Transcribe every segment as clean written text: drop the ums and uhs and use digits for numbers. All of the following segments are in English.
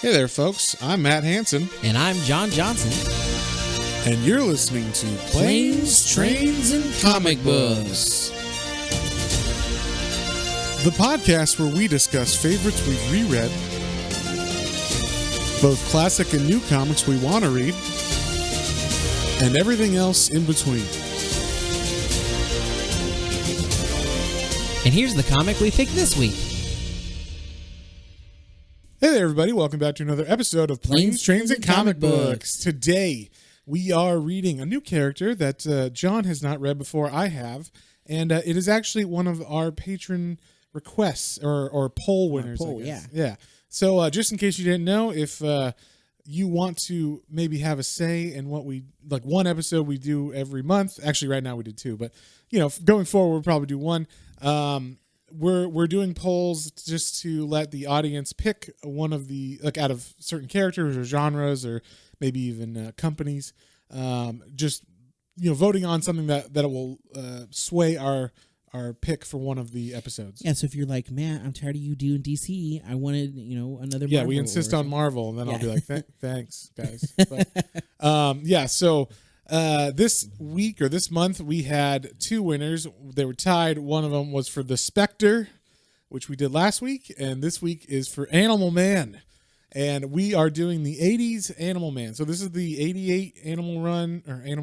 Hey there, folks. I'm Matt Hansen, And I'm John Johnson. and you're listening to Planes, Trains, and Comic Books. the podcast where we discuss favorites we've reread, both classic and new comics we want to read, and everything else in between. And here's the comic we picked this week. Hey there, everybody. Welcome back to another episode of Planes, Trains, and Comic Books. Today, we are reading a new character that John has not read before. I have. And it is actually one of our patron requests or poll winners. Poll, I guess. yeah. Yeah. So just in case you didn't know, if you want to maybe have a say in what we, like one episode we do every month. Actually, right now we did two. But, you know, going forward, we'll probably do one. We're doing polls just to let the audience pick one of the, like, out of certain characters or genres or maybe even companies. Just, you know, voting on something that will sway our pick for one of the episodes. Yeah, so if you're like, man, I'm tired of you doing DC. I wanted, another Yeah, Marvel we insist or on something. Marvel, and then I'll Yeah. be like, thanks, guys. But, yeah, so this week or this month, we had two winners. They were tied. One of them was for The Spectre, which we did last week, and this week is for Animal Man. And we are doing the 80s Animal Man. So this is the 88 Animal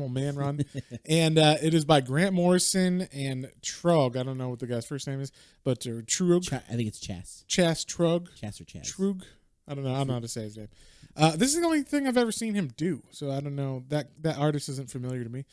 Man run. And it is by Grant Morrison and Trug. I don't know what the guy's first name is, but Trug. I think it's Chas. Chas Trug. Chas or Chas. Trug. I don't know. I don't know how to say his name. This is the only thing I've ever seen him do. So I don't know. That artist isn't familiar to me.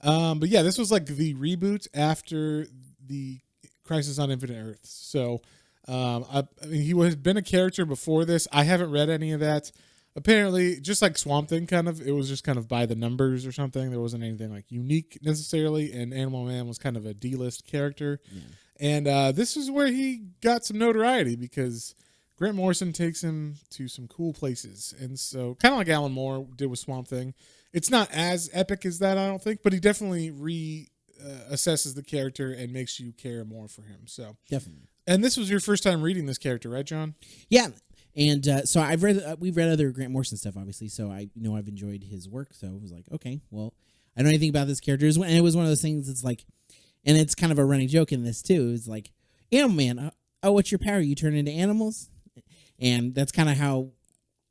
But yeah, this was like the reboot after the Crisis on Infinite Earths. So I mean, he had been a character before this. I haven't read any of that. Apparently, just like Swamp Thing, kind of, it was just kind of by the numbers or something. There wasn't anything like unique necessarily. And Animal Man was kind of a D-list character. Yeah. And this is where he got some notoriety because Grant Morrison takes him to some cool places. And so, kind of like Alan Moore did with Swamp Thing. It's not as epic as that, I don't think, but he definitely assesses the character and makes you care more for him. So Definitely. And this was your first time reading this character, right, John? Yeah. And so we've read other Grant Morrison stuff, obviously. So I've enjoyed his work. So it was like, okay, well, I don't know anything about this character. And it was one of those things that's like, and it's kind of a running joke in this too. It's like, Animal Man, oh, what's your power? You turn into animals? And that's kind of how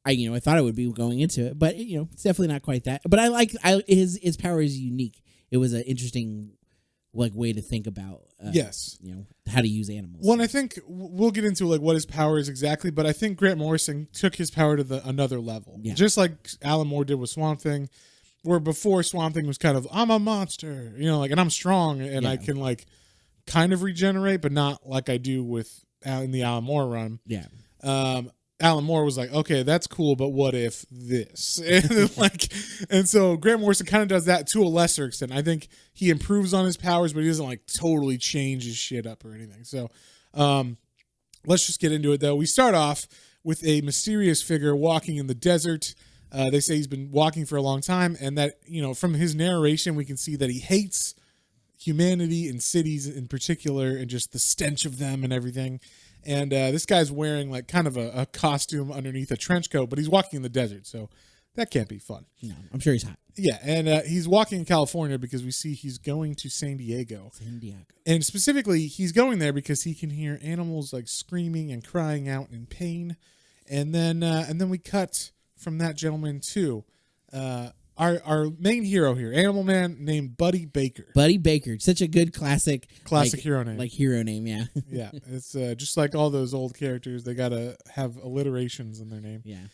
I thought it would be going into it. But, it's definitely not quite that. But his power is unique. It was an interesting way to think about yes, how to use animals. Well, and I think we'll get into like what his power is exactly, but I think Grant Morrison took his power to another level, just like Alan Moore did with Swamp Thing, where before Swamp Thing was kind of, I'm a monster, and I'm strong and I can kind of regenerate, but not like I do in the Alan Moore run. Yeah. Alan Moore was like, okay, that's cool, but what if this? And so Grant Morrison kind of does that to a lesser extent. I think he improves on his powers, but he doesn't totally change his shit up or anything. So let's just get into it, though. We start off with a mysterious figure walking in the desert. They say he's been walking for a long time, and that, from his narration, we can see that he hates humanity and cities in particular and just the stench of them and everything. And this guy's wearing kind of a costume underneath a trench coat, but he's walking in the desert, so that can't be fun. No, I'm sure he's hot. Yeah, and he's walking in California because we see he's going to San Diego. And specifically, he's going there because he can hear animals screaming and crying out in pain. And then we cut from that gentleman to our main hero here, Animal Man, named Buddy Baker. Buddy Baker, such a good classic hero name. Hero name, yeah. Yeah, it's just like all those old characters. They gotta have alliterations in their name. Yeah.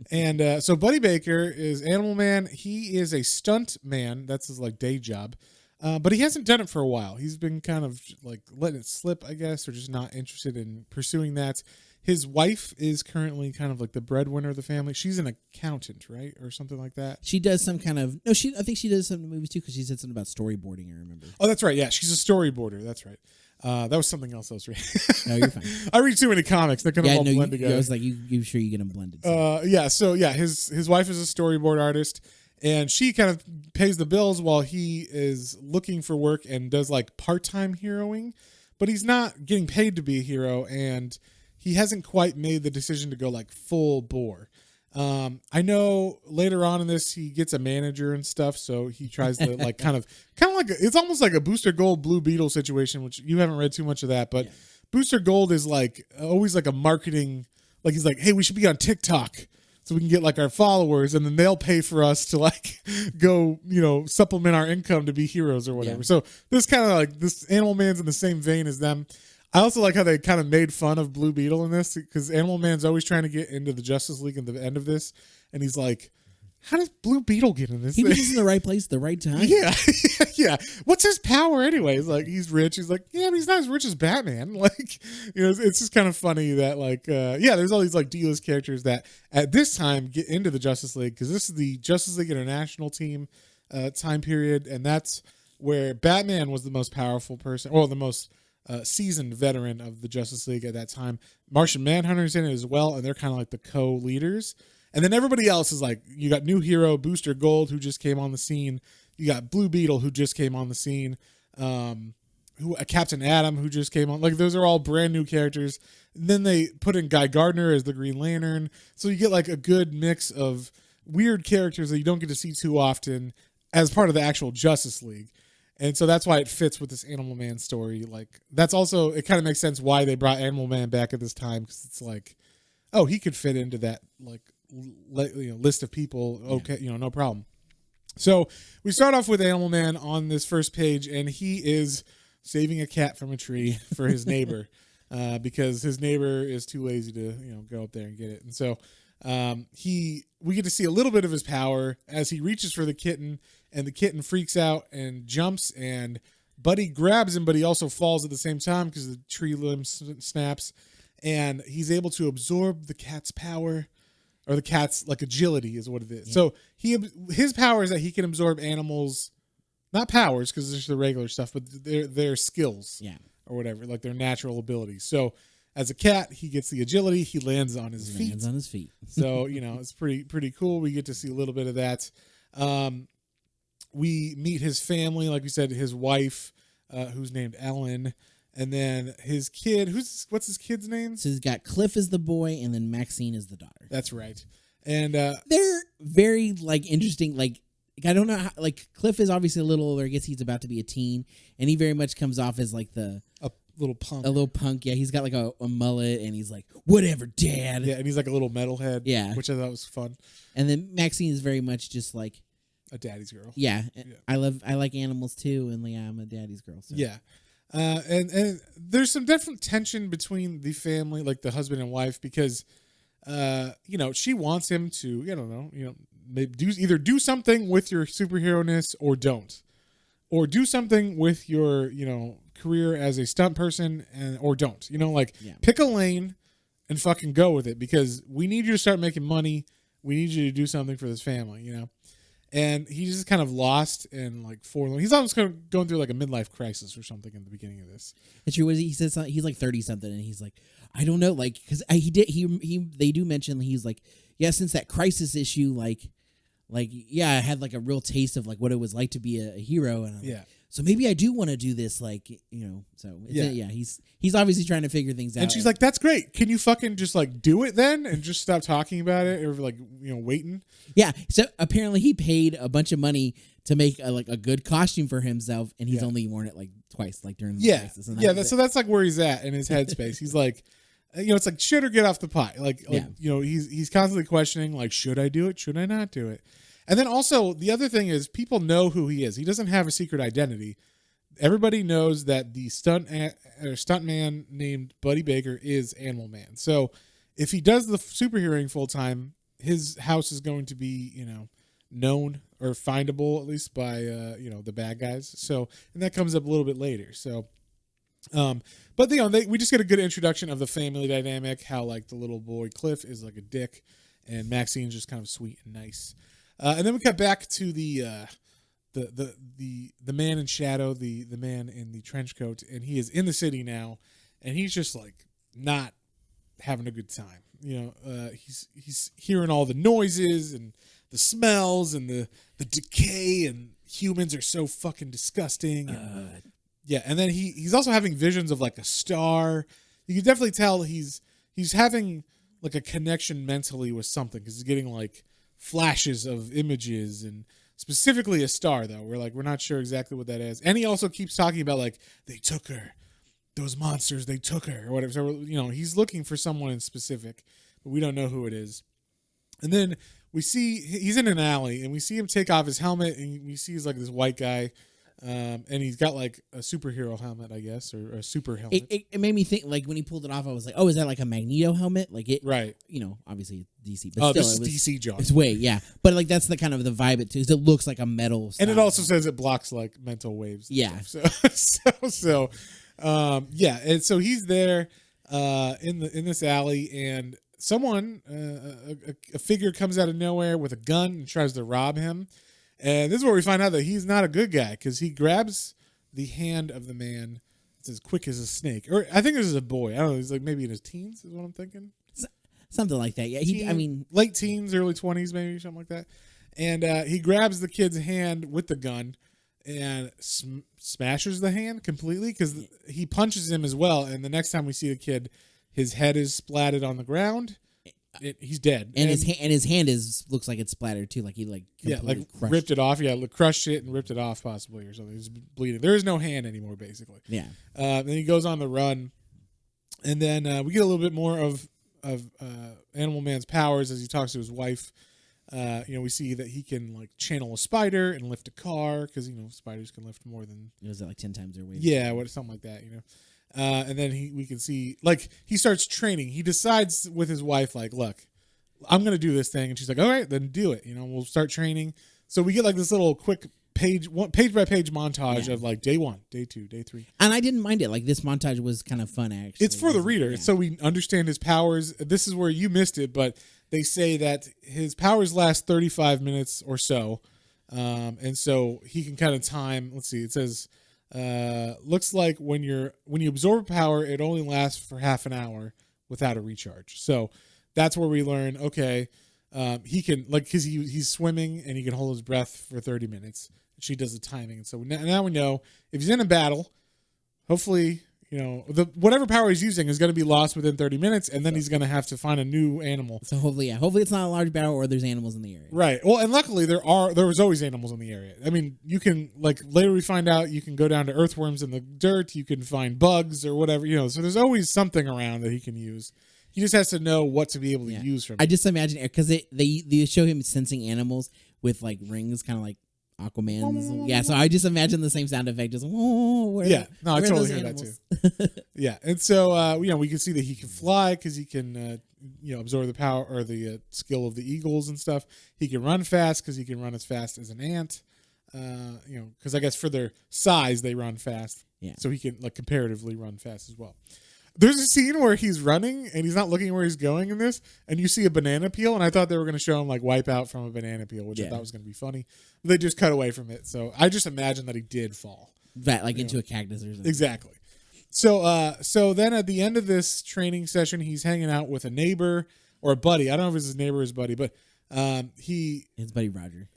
And so Buddy Baker is Animal Man. He is a stunt man. That's his day job. But he hasn't done it for a while. He's been kind of letting it slip, I guess, or just not interested in pursuing that. His wife is currently kind of the breadwinner of the family. She's an accountant, right? Or something like that. She does some kind of... No, I think she does some movies too because she said something about storyboarding, I remember. Oh, that's right. Yeah, she's a storyboarder. That's right. That was something else I was reading. No, you're fine. I read too many comics. They're going to all blend together. I was like, you sure you get them blended? So. His wife is a storyboard artist, and she kind of pays the bills while he is looking for work and does part-time heroing, but he's not getting paid to be a hero, and he hasn't quite made the decision to go full bore. I know later on in this he gets a manager and stuff, so he tries to like kind of like it's almost like a Booster Gold Blue Beetle situation, which you haven't read too much of that, but Yeah. Booster Gold is like always like a marketing, like he's like, hey, we should be on TikTok so we can get like our followers, and then they'll pay for us to like go, supplement our income to be heroes or whatever. Yeah. So this kind of like this Animal Man's in the same vein as them. I also like how they kind of made fun of Blue Beetle in this, because Animal Man's always trying to get into the Justice League at the end of this, and he's like, how does Blue Beetle get in this He thing? was just in the right place at the right time. Yeah, yeah. What's his power anyways? Like, he's rich. He's like, yeah, but he's not as rich as Batman. Like, it's just kind of funny that like, there's all these like D-list characters that at this time get into the Justice League, because this is the Justice League International team time period, and that's where Batman was the most powerful person, or the most seasoned veteran of the Justice League at that time. Martian Manhunter's in it as well, and they're kind of like the co-leaders. And then everybody else is like, you got new hero Booster Gold, who just came on the scene. You got Blue Beetle, who just came on the scene. Captain Atom, who just came on. Like, those are all brand new characters. And then they put in Guy Gardner as the Green Lantern. So you get like a good mix of weird characters that you don't get to see too often as part of the actual Justice League. And so that's why it fits with this Animal Man story. Like, that's also, it kind of makes sense why they brought Animal Man back at this time, because it's like, oh, he could fit into that like list of people. Okay, no problem. So we start off with Animal Man on this first page, and he is saving a cat from a tree for his neighbor, because his neighbor is too lazy to go up there and get it. And so we get to see a little bit of his power as he reaches for the kitten, and the kitten freaks out and jumps, and Buddy grabs him, but he also falls at the same time because the tree limb snaps, and he's able to absorb the cat's power, or the cat's like agility is what it is. Yeah. So his power is that he can absorb animals, not powers because there's the regular stuff, but their skills, or whatever, like their natural abilities. So as a cat, he gets the agility. He lands on his feet. Lands on his feet. So it's pretty cool. We get to see a little bit of that. We meet his family, like we said, his wife, who's named Ellen, and then his kid. What's his kid's name? So he's got Cliff as the boy, and then Maxine as the daughter. That's right. And they're very like interesting. Like, I don't know how, like, Cliff is obviously a little older. I guess he's about to be a teen, and he very much comes off as like a little punk. Yeah, he's got like a mullet, and he's like, whatever, Dad. Yeah, and he's like a little metalhead. Yeah, which I thought was fun. And then Maxine is very much just like a daddy's girl. Yeah. I like animals too, and I'm a daddy's girl. So. Yeah. And there's some different tension between the family, like the husband and wife, because she wants him to, I don't know, maybe either do something with your superhero-ness or don't. Or do something with your, career as a stunt person or don't. Pick a lane and fucking go with it, because we need you to start making money. We need you to do something for this family, And he's just kind of lost and like forlorn. He's almost kind of going through like a midlife crisis or something in the beginning of this. It's true. He says something, he's like 30 something, and he's like, I don't know, like, because they do mention he's like, yeah, since that crisis issue, like I had like a real taste of like what it was like to be a hero, and I'm like, so maybe I do want to do this, like, So he's obviously trying to figure things out. And she's like, "That's great. Can you fucking just like do it then, and just stop talking about it, or like waiting?" Yeah. So apparently he paid a bunch of money to make a good costume for himself, and he's only worn it like twice, like during the crisis. And so that's like where he's at in his headspace. He's like, it's like shit or get off the pot. He's constantly questioning, like, should I do it? Should I not do it? And then also the other thing is, people know who he is. He doesn't have a secret identity. Everybody knows that the stuntman named Buddy Baker is Animal Man. So if he does the superheroing full time, his house is going to be, known or findable at least by, the bad guys. So, and that comes up a little bit later. So, but we just get a good introduction of the family dynamic, how like the little boy Cliff is like a dick, and Maxine's just kind of sweet and nice. And then we cut back to the man in shadow, the man in the trench coat, and he is in the city now, and he's just like not having a good time. He's hearing all the noises and the smells and the decay, and humans are so fucking disgusting. And then he's also having visions of like a star. You can definitely tell he's having like a connection mentally with something because he's getting like flashes of images and specifically a star though. We're not sure exactly what that is. And he also keeps talking about like they took her, those monsters, they took her or whatever. So he's looking for someone in specific, but we don't know who it is. And then we see he's in an alley and we see him take off his helmet and we see he's like this white guy. And he's got like a superhero helmet, I guess, or a super helmet. It made me think, like, when he pulled it off, I was like, oh, is that like a Magneto helmet? Like, it, right. Obviously DC, but still, this is DC, John. It's way, yeah. But, like, that's the kind of the vibe it too. It looks like a metal And it also says it blocks, like, mental waves. Yeah. Yeah. And so he's there in this alley, and someone, a figure comes out of nowhere with a gun and tries to rob him. And this is where we find out that he's not a good guy because he grabs the hand of the man. It's as quick as a snake. Or I think this is a boy. I don't know. He's like maybe in his teens is what I'm thinking. Something like that. Yeah. Late teens, early 20s, maybe something like that. And he grabs the kid's hand with the gun and smashes the hand completely because he punches him as well. And the next time we see the kid, his head is splatted on the ground. He's dead, and his hand looks like it's splattered too, like he completely crushed ripped it off. Yeah, crushed it and ripped it off possibly or something. He's bleeding. There is no hand anymore, basically. Yeah. Then he goes on the run, and then we get a little bit more of Animal Man's powers as he talks to his wife. We see that he can like channel a spider and lift a car because spiders can lift more than like 10 times their weight. Yeah, something like that. And then we can see, like, he starts training. He decides with his wife, like, look, I'm going to do this thing. And she's like, all right, then do it. We'll start training. So we get, like, this little quick page by page montage of, like, day 1, day 2, day 3. And I didn't mind it. Like, this montage was kind of fun, actually. It's for the reader. Yeah. So we understand his powers. This is where you missed it, but they say that his powers last 35 minutes or so. And so he can kind of time, let's see, it says... looks like when you absorb power, it only lasts for half an hour without a recharge. So that's where we learn, okay, he can, like, because he's swimming and he can hold his breath for 30 minutes. She does the timing. And so now we know if he's in a battle, hopefully, whatever power he's using is going to be lost within 30 minutes, and then he's going to have to find a new animal. So hopefully it's not a large battle or there's animals in the area. Right. Well, and luckily there was always animals in the area. I mean, you can, like, later we find out you can go down to earthworms in the dirt, you can find bugs or whatever, so there's always something around that he can use. He just has to know what to be able to use from it. I just imagine, because they show him sensing animals with, like, rings, kind of like Aquaman's. Yeah, so I just imagine the same sound effect. Just, I totally heard that too. Yeah, and so we can see that he can fly because he can absorb the power or the skill of the eagles and stuff. He can run fast because he can run as fast as an ant. Because I guess for their size they run fast. Yeah. So he can, like, comparatively run fast as well. There's a scene where he's running and he's not looking where he's going in this, and you see a banana peel, and I thought they were going to show him, like, wipe out from a banana peel, which I thought was going to be funny. They just cut away from it, so I just imagine that he did fall. That, like, into a cactus or something. Exactly. So then at the end of this training session, he's hanging out with a neighbor or a buddy. I don't know if it's his neighbor or his buddy, but his buddy Roger.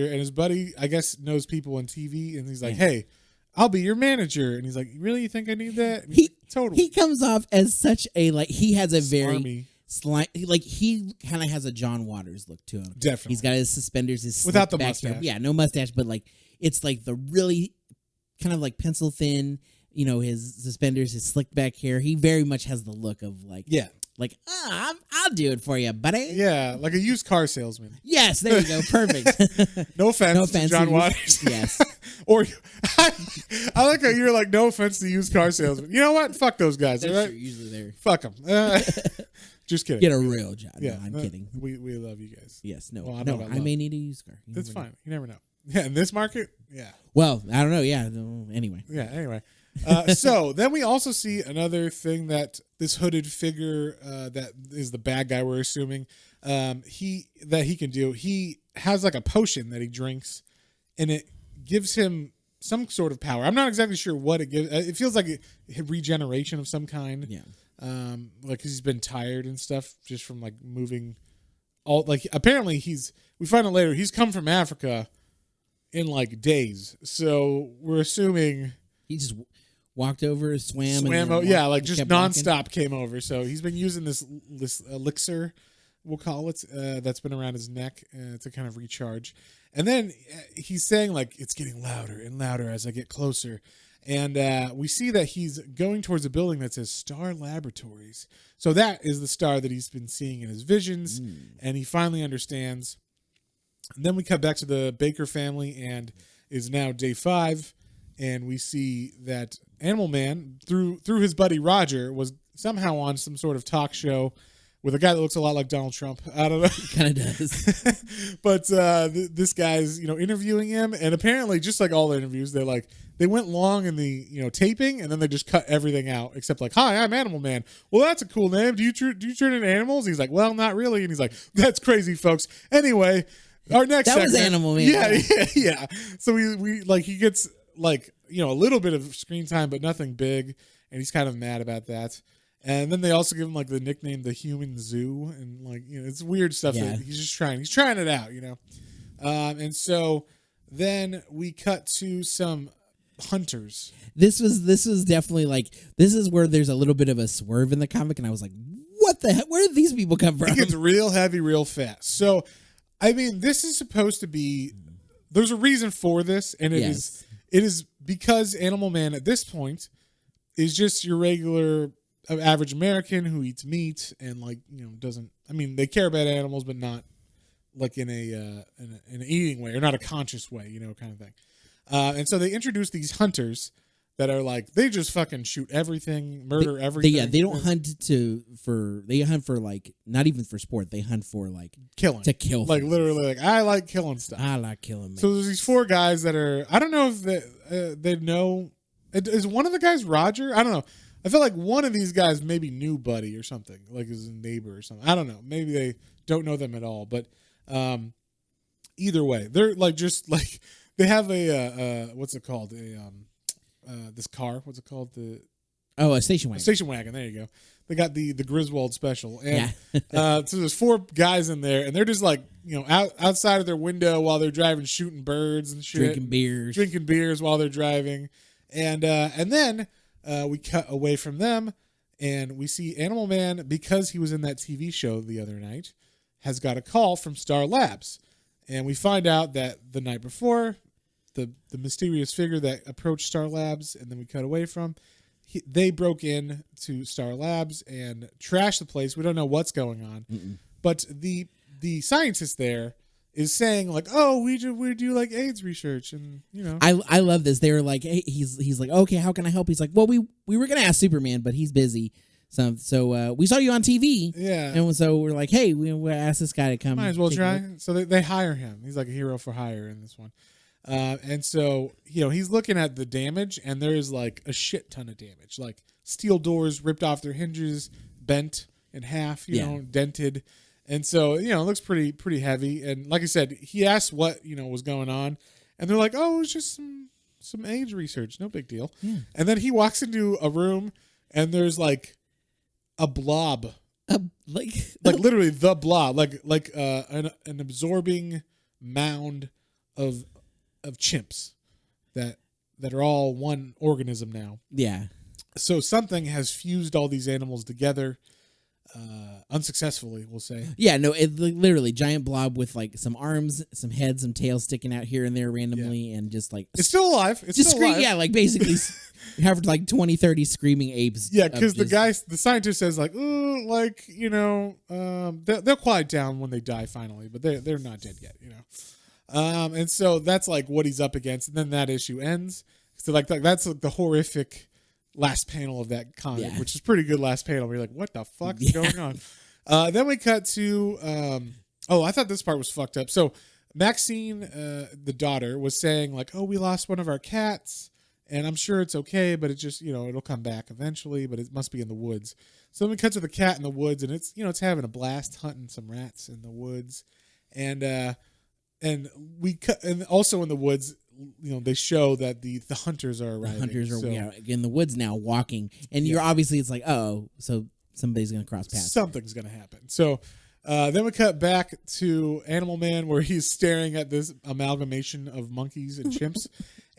And his buddy, I guess, knows people on TV, and he's like, hey, I'll be your manager. And he's like, really? You think I need that? And like, totally. He comes off as such a, like, he has a very Smarmy. like, he kind of has a John Waters look to him. Definitely. He's got his suspenders, his without the back mustache. hair. Yeah, no mustache, but, like, it's like the really kind of like pencil thin, his suspenders, his slick back hair. He very much has the look of, like, like, I'll do it for you, buddy. Yeah, like a used car salesman. Yes, there you go. Perfect. No offense to John Waters. Yes. Or I like how you're like, no offense to used car salesman. You know what? Fuck those guys. That's all right? true, usually there. Fuck them. Just kidding. Get a real job. Yeah, no, I'm kidding. We love you guys. Yes. No. Well, I may need a used car. That's fine. You never know. Yeah, in this market. Yeah. Well, I don't know. Yeah. Anyway. Yeah. Anyway. So then we also see another thing that this hooded figure that is the bad guy, we're assuming, he can do. He has like a potion that he drinks, and it gives him some sort of power. I'm not exactly sure what it gives. It feels like a regeneration of some kind. Yeah. Like 'cause he's been tired and stuff just from like moving. Apparently we find out later he's come from Africa in like days. So we're assuming he just walked over, swam, and then yeah, like just kept walking. nonstop came over. So he's been using this elixir, we'll call it, that's been around his neck to kind of recharge. And then he's saying like it's getting louder and louder as I get closer. And we see that he's going towards a building that says Star Laboratories. So that is the star that he's been seeing in his visions, and he finally understands. And then we cut back to the Baker family, and is now day 5, and we see that Animal Man, through his buddy Roger, was somehow on some sort of talk show with a guy that looks a lot like Donald Trump. I don't know. Kind of does. But this guy's, interviewing him, and apparently, just like all the interviews, they went long in the taping, and then they just cut everything out except like, "Hi, I'm Animal Man." Well, that's a cool name. Do you turn into animals? He's like, "Well, not really." And he's like, "That's crazy, folks." Anyway, our next That was segment, Animal Man. Yeah. So we like he gets like a little bit of screen time, but nothing big, and he's kind of mad about that. And then they also give him like the nickname the Human Zoo, and like it's weird stuff that he's trying it out, and so then we cut to some hunters. This was definitely like, this is where there's a little bit of a swerve in the comic, and I was like, what the heck? Where did these people come from? It gets real heavy real fast. So I mean, this is supposed to be, there's a reason for this, and it is because Animal Man at this point is just your regular average American who eats meat and doesn't. I mean, they care about animals, but not like in an eating way, or not a conscious way, kind of thing. And so they introduce these hunters that are like, they just fucking shoot everything, murder everything. They don't hunt they hunt for like, not even for sport. They hunt for like killing, to kill. Like things. Literally, like I like killing stuff. I like killing. So there's these 4 guys that are. I don't know if they know. Is one of the guys Roger? I don't know. I feel like one of these guys maybe knew Buddy or something, like his neighbor or something. I don't know. Maybe they don't know them at all. But either way, they're like just like they have a what's it called? This car. What's it called? A station wagon. Station wagon. There you go. They got the Griswold special, and so there's 4 guys in there, and they're just like outside of their window while they're driving, shooting birds and shit, drinking beers while they're driving, and then. We cut away from them, and we see Animal Man, because he was in that TV show the other night, has got a call from Star Labs. And we find out that the night before, the mysterious figure that approached Star Labs and then we cut away from, they broke in to Star Labs and trashed the place. We don't know what's going on. But the scientist there is saying like, "Oh, we do like AIDS research," and I love this. They were like, hey, he's like, "Okay, how can I help?" He's like, "Well, we were gonna ask Superman, but he's busy. So we saw you on TV, and so we're like, hey, we asked this guy to come. Might as well try." So they hire him. He's like a hero for hire in this one, and so he's looking at the damage, and there's like a shit ton of damage, like steel doors ripped off their hinges, bent in half, dented. And so, it looks pretty heavy. And like I said, he asked what, was going on. And they're like, "Oh, it was just some AIDS research. No big deal." Yeah. And then he walks into a room, and there's like a blob. Like literally the blob. Like an absorbing mound of chimps that are all one organism now. Yeah. So something has fused all these animals together. Unsuccessfully, we'll say. Yeah, no, it literally giant blob with like some arms, some heads, some tails sticking out here and there randomly, and just like it's still alive. It's just still alive. Yeah, like basically you have like 20, 30 screaming apes. Yeah, because the scientist says like, "Ooh, like they'll quiet down when they die finally, but they're not dead yet, and so that's like what he's up against, and then that issue ends. So like that's like the horrific last panel of that comic, which is pretty good last panel. We're like, what the fuck is going on? Then we cut to I thought this part was fucked up. So Maxine, the daughter, was saying like, "Oh, we lost one of our cats, and I'm sure it's okay, but it's just it'll come back eventually, but it must be in the woods." So then we cut to the cat in the woods, and it's it's having a blast hunting some rats in the woods, and we cut, and also in the woods. They show that the hunters are arriving. The hunters are in the woods now walking. And you're obviously, it's like, oh, so somebody's going to cross paths. Something's going to happen. So then we cut back to Animal Man, where he's staring at this amalgamation of monkeys and chimps.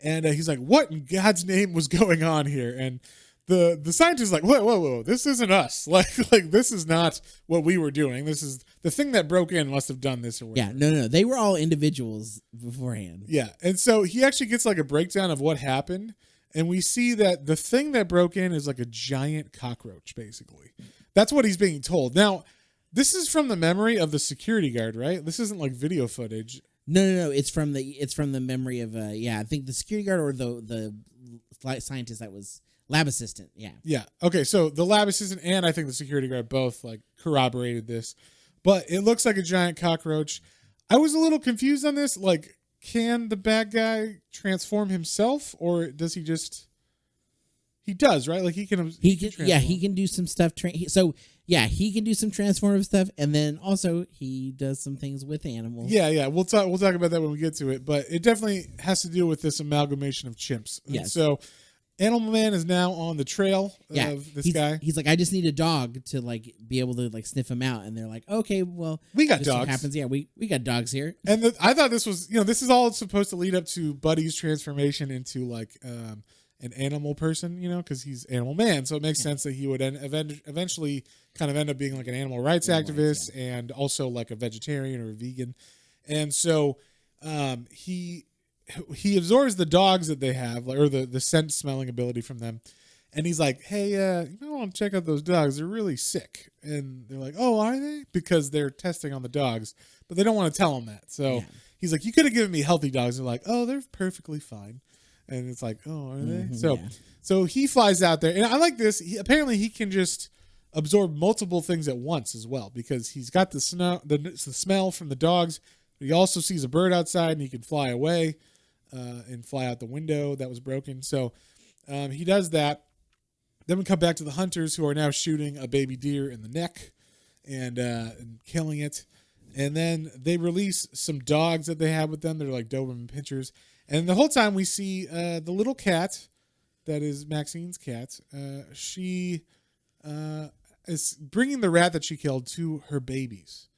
And he's like, what in God's name was going on here? And the scientist is like, whoa, this isn't us. Like this is not what we were doing. This is the thing that broke in must have done this or whatever. Yeah, no. They were all individuals beforehand. Yeah. And so he actually gets like a breakdown of what happened. And we see that the thing that broke in is like a giant cockroach, basically. That's what he's being told. Now, this is from the memory of the security guard, right? This isn't like video footage. No. It's from the memory of I think the security guard or the scientist that was lab assistant. Yeah. Yeah. Okay. So the lab assistant and I think the security guard both like corroborated this, but it looks like a giant cockroach. I was a little confused on this. Like, can the bad guy transform himself, or does he just? He does, right? Like he can he can do some stuff. He can do some transformative stuff, and then also he does some things with animals. Yeah. We'll talk about that when we get to it, but it definitely has to do with this amalgamation of chimps. Yes. So Animal Man is now on the trail of this guy. He's like, I just need a dog to like be able to like sniff him out, and they're like, okay, well, we got this dogs. Happens, yeah, we got dogs here. And I thought this was, this is all supposed to lead up to Buddy's transformation into like an animal person, because he's Animal Man. So it makes sense that he would eventually kind of end up being like an animal rights activist and also like a vegetarian or a vegan. And so he absorbs the dogs that they have, or the scent smelling ability from them. And he's like, hey, you might want to check out those dogs. They're really sick. And they're like, oh, are they? Because they're testing on the dogs. But they don't want to tell him that. So he's like, you could have given me healthy dogs. They're like, oh, they're perfectly fine. And it's like, oh, are they? So he flies out there. And I like this. Apparently he can just absorb multiple things at once as well. Because he's got the smell from the dogs. But he also sees a bird outside and he can fly away. And fly out the window that was broken. So he does that. Then we come back to the hunters who are now shooting a baby deer in the neck and killing it. And then they release some dogs that they have with them. They're like Doberman pinchers. And the whole time we see the little cat that is Maxine's cat. She is bringing the rat that she killed to her babies.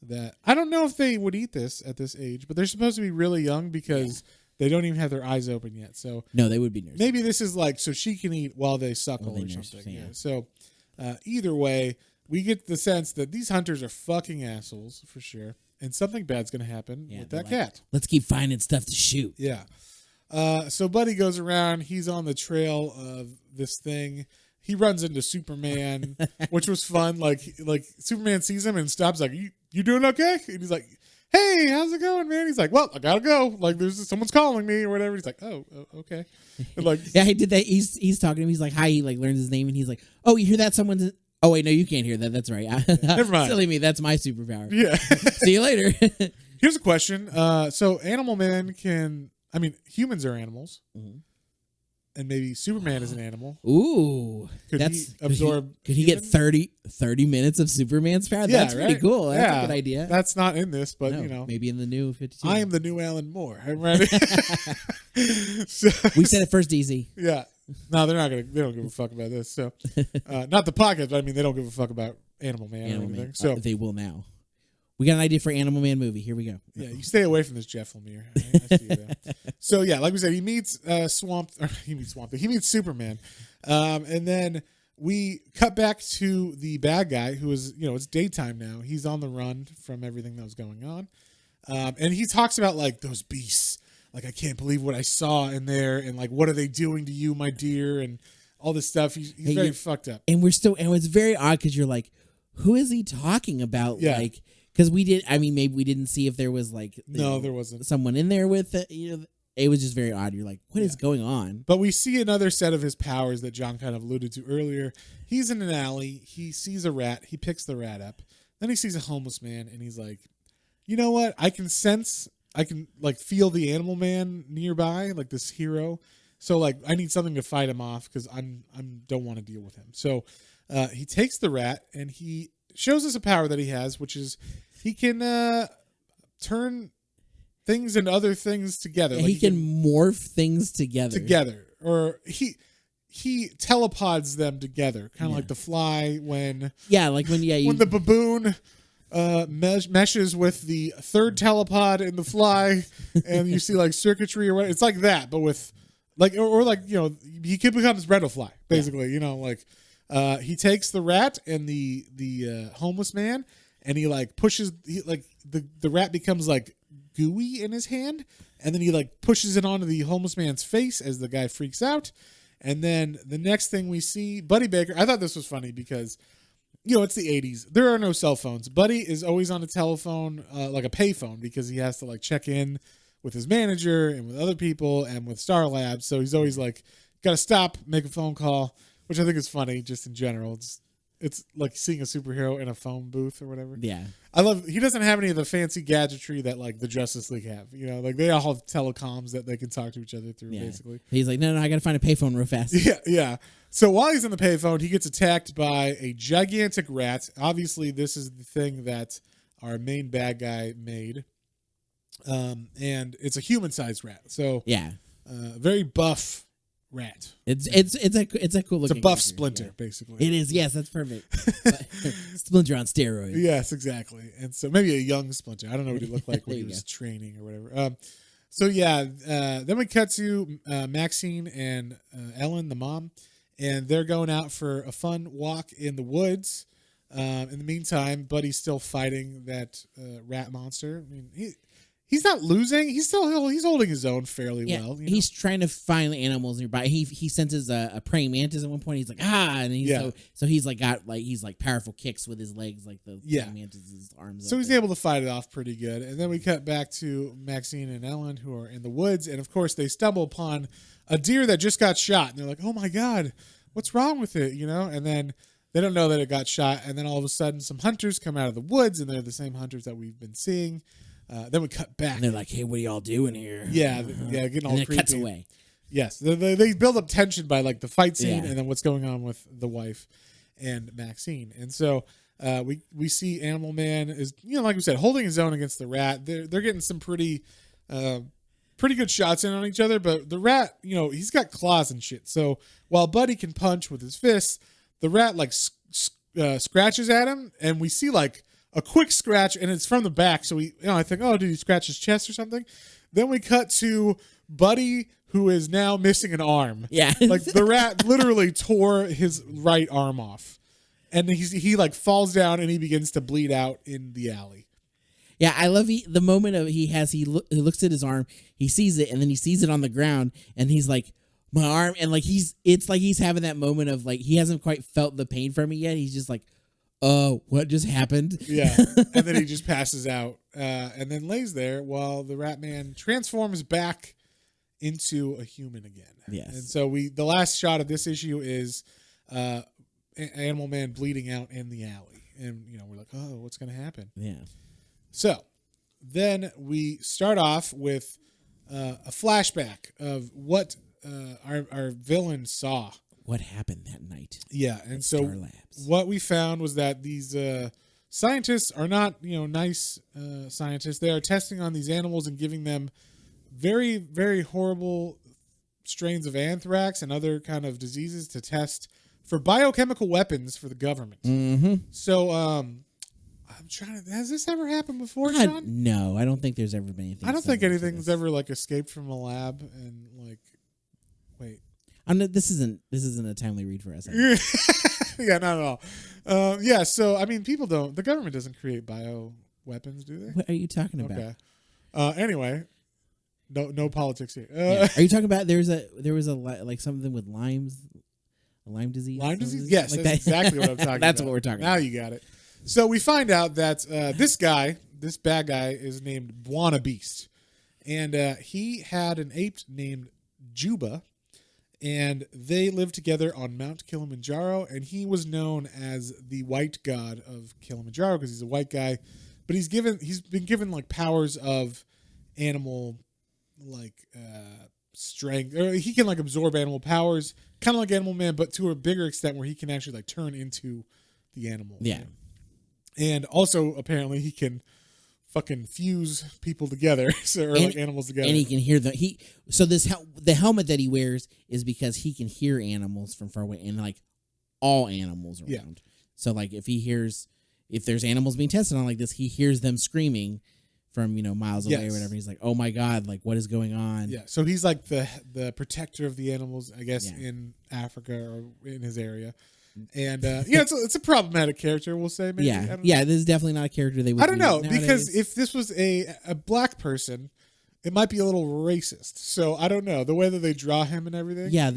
That I don't know if they would eat this at this age, but they're supposed to be really young because... Yeah. They don't even have their eyes open yet. So no, they would be nurses. Maybe this is like so she can eat while they suckle or something. Yeah. So either way, we get the sense that these hunters are fucking assholes for sure. And something bad's going to happen with that cat. Let's keep finding stuff to shoot. Yeah. So Buddy goes around. He's on the trail of this thing. He runs into Superman, which was fun. Like Superman sees him and stops like, you doing okay? And he's like, hey, how's it going, man? He's like, well, I gotta go. Like, someone's calling me or whatever. He's like, oh, okay. And like, yeah, he did that. He's talking to him. He's like, hi. He like learns his name, and he's like, oh, you hear that? Someone's. Oh wait, no, you can't hear that. That's right. Never mind. Silly me. That's my superpower. Yeah. See you later. Here's a question. So Animal Man humans are animals. Mm-hmm. And maybe Superman is an animal. Ooh. Could he absorb... Could he get 30 minutes of Superman's power? Yeah, that's pretty cool. That's a good idea. That's not in this, but, Maybe in the new 52. I am the new Alan Moore. I'm ready. We said it first, easy. Yeah. No, they don't give a fuck about this. So, not the podcast, but they don't give a fuck about Animal Man or anything. Man. So they will now. We got an idea for Animal Man movie. Here we go. Yeah, you stay away from this Jeff Lemire. I see you there. So yeah, like we said, he meets he meets Superman, and then we cut back to the bad guy who is, it's daytime now. He's on the run from everything that was going on, and he talks about like those beasts. Like, I can't believe what I saw in there, and like, what are they doing to you, my dear, and all this stuff. He's very fucked up. And it's very odd because you're like, who is he talking about? Yeah. Like. Because maybe we didn't see if there was like there wasn't someone in there with it. It was just very odd. You're like, what is going on? But we see another set of his powers that John kind of alluded to earlier. He's in an alley. He sees a rat. He picks the rat up. Then he sees a homeless man, and he's like, you know what? I can like feel the Animal Man nearby, like this hero. So like, I need something to fight him off because I don't want to deal with him. So he takes the rat and he shows us a power that he has, which is he can turn things and other things together. Like he can morph things together. Or he telepods them together, kind of like the fly when when the baboon meshes with the third telepod in the fly, and you see like circuitry or what. It's like that, but with like or like he could become this Red Fly basically. Like he takes the rat and the homeless man, and he like pushes the rat becomes like gooey in his hand, and then he like pushes it onto the homeless man's face as the guy freaks out. And then the next thing we see, Buddy Baker. I thought this was funny because it's the 80s. There are no cell phones. Buddy is always on a telephone, like a payphone, because he has to like check in with his manager and with other people and with Star Labs. So he's always like, got to stop, make a phone call, which I think is funny just in general. It's like seeing a superhero in a phone booth or whatever. Yeah. He doesn't have any of the fancy gadgetry that like the Justice League have. Like they all have telecoms that they can talk to each other through, basically. He's like, no, I got to find a payphone real fast. Yeah. So while he's in the payphone, he gets attacked by a gigantic rat. Obviously, this is the thing that our main bad guy made. And it's a human-sized rat. So yeah, very buff rat. It's a cool looking. It's a buff Splinter, basically. It is. Yes, that's perfect. Splinter on steroids. Yes, exactly. And so maybe a young Splinter. I don't know what he looked like when he was training or whatever. Then we cut to Maxine and Ellen, the mom, and they're going out for a fun walk in the woods. In the meantime, Buddy's still fighting that rat monster. I mean, he's not losing. He's holding his own fairly well. He's trying to find the animals nearby. He senses a praying mantis at one point. He's like, and he's so he's like got like he's like powerful kicks with his legs, like the praying mantis's arms. So he's able to fight it off pretty good. And then we cut back to Maxine and Ellen, who are in the woods, and of course they stumble upon a deer that just got shot, and they're like, "Oh my god, what's wrong with it?" And then they don't know that it got shot, and then all of a sudden some hunters come out of the woods, and they're the same hunters that we've been seeing. Then we cut back. And they're like, "Hey, what are y'all doing here?" Yeah, getting all and then creepy. It cuts away. Yes, they build up tension by like the fight scene and then what's going on with the wife and Maxine. And so we see Animal Man is like we said, holding his own against the rat. They're getting some pretty good shots in on each other, but the rat, he's got claws and shit. So while Buddy can punch with his fists, the rat like scratches at him, and we see like a quick scratch, and it's from the back. So I think, oh, did he scratch his chest or something? Then we cut to Buddy, who is now missing an arm. Yeah, like the rat literally tore his right arm off, and he like falls down and he begins to bleed out in the alley. Yeah, I love the moment of he looks at his arm, he sees it, and then he sees it on the ground, and he's like, my arm, and like it's like he's having that moment of like he hasn't quite felt the pain from it yet. He's just like, oh, what just happened? Yeah, and then he just passes out and then lays there while the rat man transforms back into a human again. Yes. And so the last shot of this issue is Animal Man bleeding out in the alley. And, we're like, oh, what's going to happen? Yeah. So then we start off with a flashback of what our villain saw. What happened that night? Yeah, and so Star Labs. What we found was that these scientists are not, nice scientists. They are testing on these animals and giving them very, very horrible strains of anthrax and other kind of diseases to test for biochemical weapons for the government. Mm-hmm. So I'm trying to. Has this ever happened before, Sean? No, I don't think there's ever been anything. I don't think anything's ever like escaped from a lab and like. Wait. This isn't a timely read for us. Yeah, not at all. So I mean, the government doesn't create bio weapons, do they? What are you talking about? Okay. Anyway, no politics here. Are you talking about there was a like something with Lyme disease? Lyme disease? Yes, like that's exactly what I'm talking about. That's what we're talking about. Now you got it. So we find out that this bad guy is named Buona Beast, and he had an ape named Juba. And they lived together on Mount Kilimanjaro, and he was known as the white god of Kilimanjaro because he's a white guy. But he's been given like powers of animal like strength, or he can like absorb animal powers, kind of like Animal Man, but to a bigger extent where he can actually like turn into the animal. Yeah. And also apparently he can fucking fuse people together, like animals together. And he can hear the helmet that he wears is because he can hear animals from far away, and like all animals around. Yeah. So like if if there's animals being tested on like this, he hears them screaming from miles away or whatever. He's like, oh my god, like what is going on? Yeah, so he's like the protector of the animals, I guess, Yeah. in Africa or in his area. And it's a problematic character, we'll say. Maybe. I don't know. This is definitely not a character they would. I don't know, nowadays. because if this was a black person, it might be a little racist. So I don't know the way that they draw him and everything. Yeah,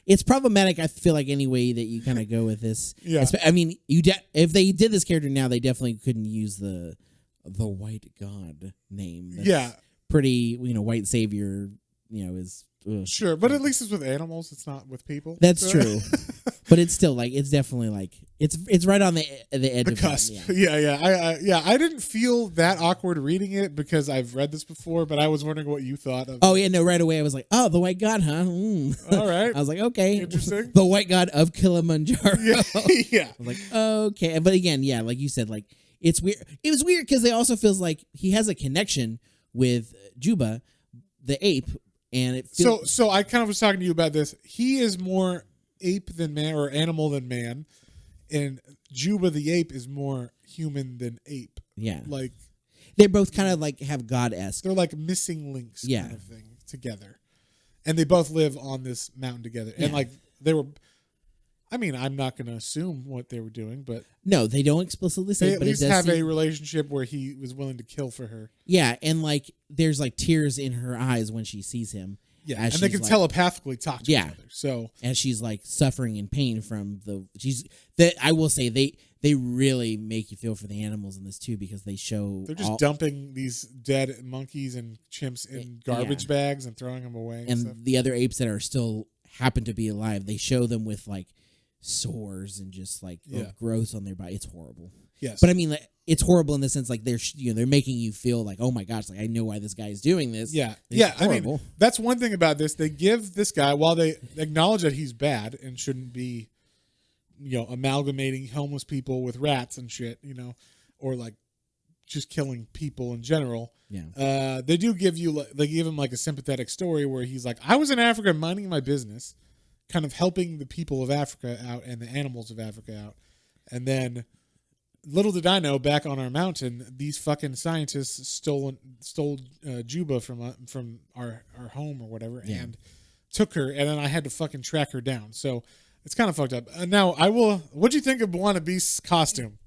it's problematic. I feel like any way that you kind of go with this. Yeah. I mean, if they did this character now, they definitely couldn't use the white god name. That's pretty. White savior. Is ugh. Sure, but at least it's with animals. It's not with people. That's true. But it's still like it's definitely like it's right on the edge The of cusp. that, Yeah. I didn't feel that awkward reading it because I've read this before, but I was wondering what you thought of. Oh yeah, no, right away I was like, oh, the white god, huh? All right. I was like, okay, Interesting. The white god of Kilimanjaro. Yeah. Yeah. I was like, okay, but again, yeah, like you said, like it's weird. It was weird because it also feels like he has a connection with Juba, the ape, and it feels So I kind of was talking to you about this. He is more ape than man, or animal than man, and Juba the ape is more human than ape. yeah, Like they're both kind of like have god-esque. they're like missing links, Yeah. kind of thing together, and they both live on this mountain together. And Yeah. like they were, I mean, I'm not going to assume what they were doing, but No, they don't explicitly say, they it, at but least it does have seem, a relationship where he was willing to kill for her. yeah, and like there's like tears in her eyes when she sees him. Yeah, as and they she's, can like, telepathically talk to Yeah. each other. So as she's like suffering in pain from that I will say they really make you feel for the animals in this too, because they show they're just dumping these dead monkeys and chimps in garbage bags and throwing them away. And stuff. and the other apes that are still happen to be alive, they show them with like sores and just like growth on their body. It's horrible. Yes, But I mean, like, it's horrible in the sense like they're making you feel like, oh my gosh, like I know why this guy is doing this. yeah, It's yeah. I horrible. mean, that's one thing about this. They give this guy, while they acknowledge that he's bad and shouldn't be, amalgamating homeless people with rats and shit, or like just killing people in general. Yeah. They do give you, they give him like a sympathetic story where he's like, I was in Africa minding my business, kind of helping the people of Africa out and the animals of Africa out. And then little did I know, back on our mountain, these fucking scientists stole Juba from our home or whatever, and took her, and then I had to fucking track her down. So it's kind of fucked up. Now, what'd you think of Buona Beast's costume?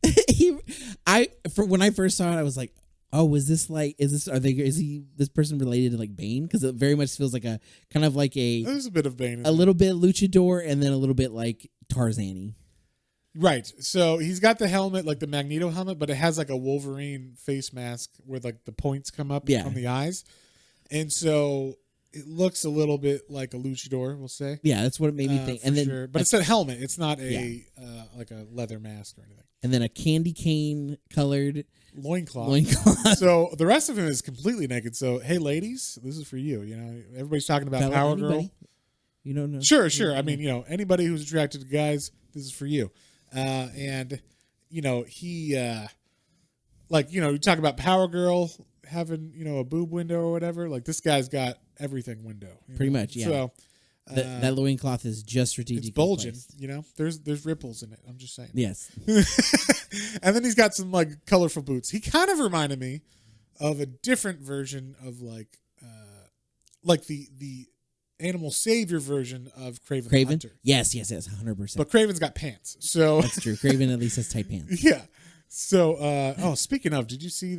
When I first saw it, I was like, oh, is this this person related to like Bane? Because it very much feels like a kind of like There's a bit of Bane. a little bit luchador and then a little bit like Tarzan-y. Right. So he's got the helmet, like the Magneto helmet, but it has like a Wolverine face mask where like the points come up on the eyes. And so it looks a little bit like a luchador, we'll say. Yeah, that's what it made me think. And then, sure. But it's a helmet. It's not like a leather mask or anything. And then a candy cane colored Loincloth. So the rest of him is completely naked. So, hey, ladies, this is for you. Everybody's talking about Power Girl. You don't know? Sure. I mean, anybody who's attracted to guys, this is for you. And he you talk about Power Girl having a boob window or whatever. Like this guy's got everything window. Pretty much, yeah. So that loincloth is just strategically it's bulging. placed. There's ripples in it. I'm just saying. Yes. And then he's got some like colorful boots. He kind of reminded me of a different version of like the animal savior version of Kraven the Hunter. Yes, 100%. But Kraven's got pants. So that's true. Kraven at least has tight pants. Yeah. So speaking of, did you see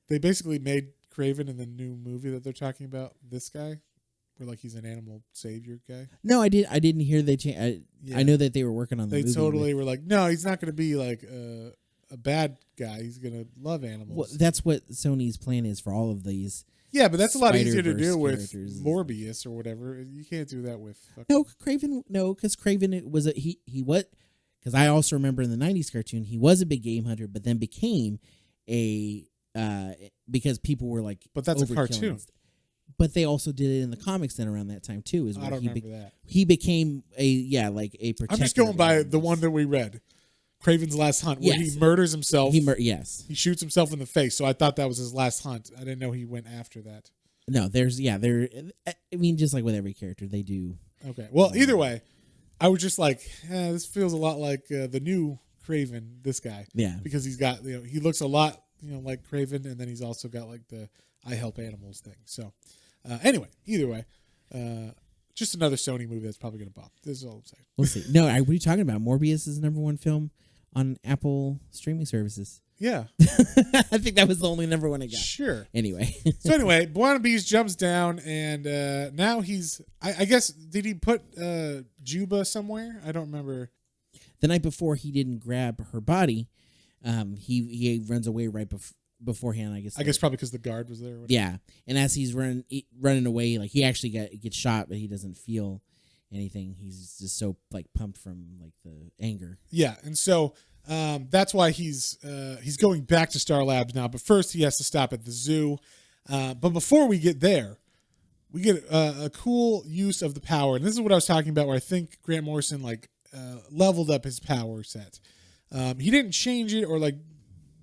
they basically made Kraven in the new movie that they're talking about, this guy? Where like he's an animal savior guy. No, I didn't hear they change. I know that they were working on the movie. They totally were like, no, he's not going to be like a bad guy. He's going to love animals. Well, that's what Sony's plan is for all of these. Yeah, but that's a lot easier to do Spider-Verse with Morbius or whatever. You can't do that with Kraven. No, because Kraven was he was, because I also remember in the 90s cartoon he was a big game hunter, but then became a because people were like, but that's a cartoon. But they also did it in the comics then around that time too. Is I don't remember that. He became a protector. I'm just going by the one that we read, Kraven's Last Hunt, where he murders himself. Yes, he shoots himself in the face. So I thought that was his last hunt. I didn't know he went after that. No, I mean, just like with every character, they do. Okay. Well, either way, I was just like, this feels a lot like the new Craven, this guy, Yeah. because he's got he looks a lot like Craven, and then he's also got like the I help animals thing. So anyway, either way, just another Sony movie that's probably gonna pop. This is all I'm saying. We'll see. No, what are you talking about? Morbius is the #1 film on Apple streaming services. Yeah, I think that was the only #1 I got. sure. Anyway. So anyway, Buona Beast jumps down, and now he's. I guess did he put Juba somewhere? I don't remember. The night before he didn't grab her body, he runs away right beforehand. I guess probably because the guard was there. Or whatever. Yeah, and as he's running away, like he actually gets shot, but he doesn't feel anything. He's just so like pumped from like the anger. Yeah, and so that's why he's going back to Star Labs now. But first, he has to stop at the zoo. But before we get there, we get a cool use of the power, and this is what I was talking about, where I think Grant Morrison leveled up his power set. He didn't change it or like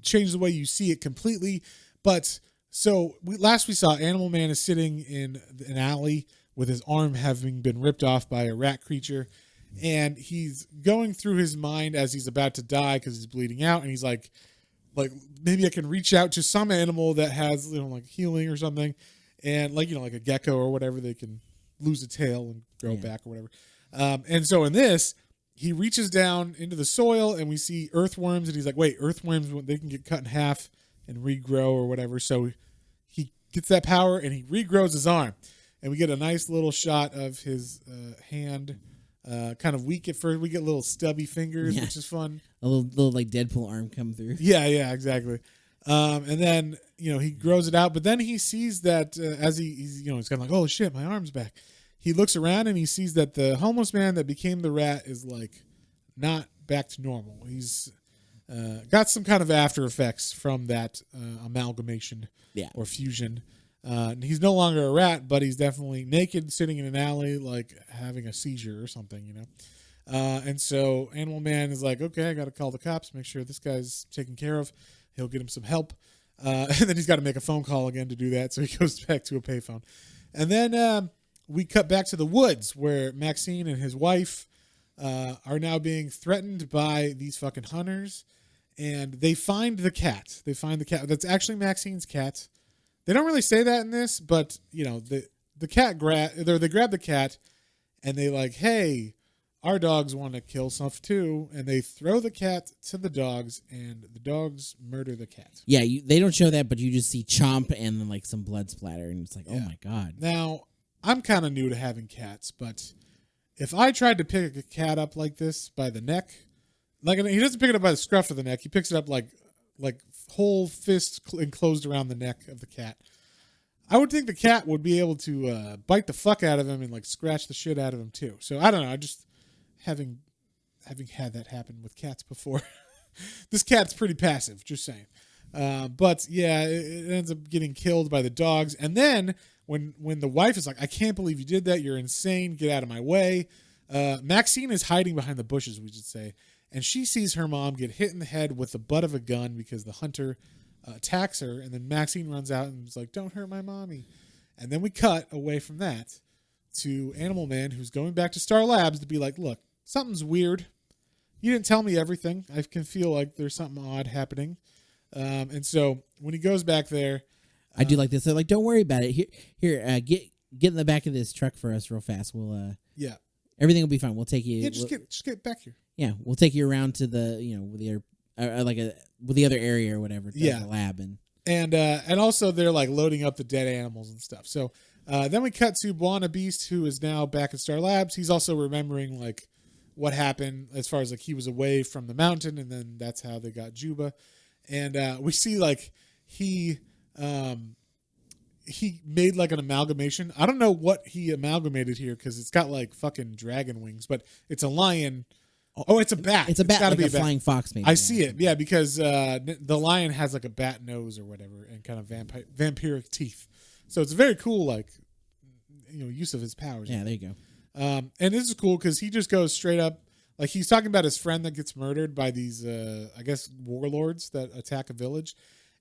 change the way you see it completely, but so last we saw Animal Man is sitting in an alley with his arm having been ripped off by a rat creature, and he's going through his mind as he's about to die because he's bleeding out, and he's like maybe I can reach out to some animal that has like healing or something, and like a gecko or whatever, they can lose a tail and grow back or whatever. And so in this, he reaches down into the soil, and we see earthworms, and he's like, wait, earthworms, they can get cut in half and regrow or whatever. So he gets that power, and he regrows his arm. And we get a nice little shot of his hand, kind of weak at first. We get little stubby fingers, which is fun. A little like Deadpool arm come through. Yeah, exactly. And then, he grows it out, but then he sees that as he's kind of like, oh shit, my arm's back. He looks around and he sees that the homeless man that became the rat is like not back to normal. He's got some kind of after effects from that amalgamation or fusion. And he's no longer a rat, but he's definitely naked, sitting in an alley, like having a seizure or something, And so Animal Man is like, okay, I got to call the cops, make sure this guy's taken care of. He'll get him some help. And then he's got to make a phone call again to do that. So he goes back to a payphone. And then we cut back to the woods where Maxine and his wife are now being threatened by these fucking hunters. And they find the cat. They find the cat. That's actually Maxine's cat. They don't really say that in this, but, the cat they grab the cat and they like, hey, our dogs want to kill stuff too. And they throw the cat to the dogs, and the dogs murder the cat. Yeah, they don't show that, but you just see chomp and then like some blood splatter. And it's like, oh my God. Now, I'm kind of new to having cats, but if I tried to pick a cat up like this by the neck, like he doesn't pick it up by the scruff of the neck, he picks it up like whole fist enclosed around the neck of the cat. I would think the cat would be able to bite the fuck out of him and like scratch the shit out of him too. So I don't know. I just having had that happen with cats before. This cat's pretty passive, just saying. But yeah, it ends up getting killed by the dogs, and then. When the wife is like, I can't believe you did that. You're insane. Get out of my way. Maxine is hiding behind the bushes, we should say. And she sees her mom get hit in the head with the butt of a gun because the hunter attacks her. And then Maxine runs out and is like, don't hurt my mommy. And then we cut away from that to Animal Man, who's going back to Star Labs to be like, look, something's weird. You didn't tell me everything. I can feel like there's something odd happening. And so when he goes back there, I do like this. They're like, don't worry about it. Here, get in the back of this truck for us real fast. We'll everything will be fine. We'll take you. Yeah, just get back here. Yeah, we'll take you around to the with the other area or whatever. The lab and also they're like loading up the dead animals and stuff. So then we cut to Buona Beast, who is now back at Star Labs. He's also remembering like what happened as far as like he was away from the mountain, and then that's how they got Juba. And we see like he made like an amalgamation. I don't know what he amalgamated here because it's got like fucking dragon wings, but it's a lion. Oh, it's a bat. It's a bat, gotta like be a flying fox. Maybe I see it. Yeah, because the lion has like a bat nose or whatever, and kind of vampiric teeth. So it's a very cool like use of his powers. Yeah, there you go. And this is cool because he just goes straight up. Like he's talking about his friend that gets murdered by these, I guess, warlords that attack a village.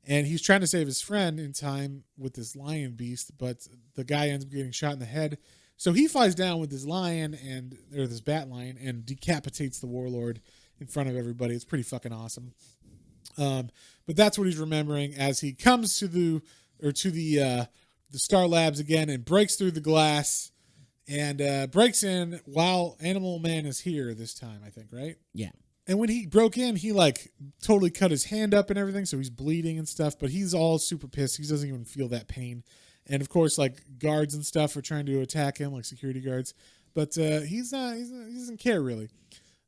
And he's trying to save his friend in time with this lion beast, but the guy ends up getting shot in the head. So he flies down with this lion or this bat lion and decapitates the warlord in front of everybody. It's pretty fucking awesome. But that's what he's remembering as he comes to the Star Labs again and breaks through the glass and breaks in while Animal Man is here this time, I think, right? Yeah. And when he broke in, he like totally cut his hand up and everything, so he's bleeding and stuff, but he's all super pissed. He doesn't even feel that pain. And of course, like guards and stuff are trying to attack him, like security guards, but he doesn't care really.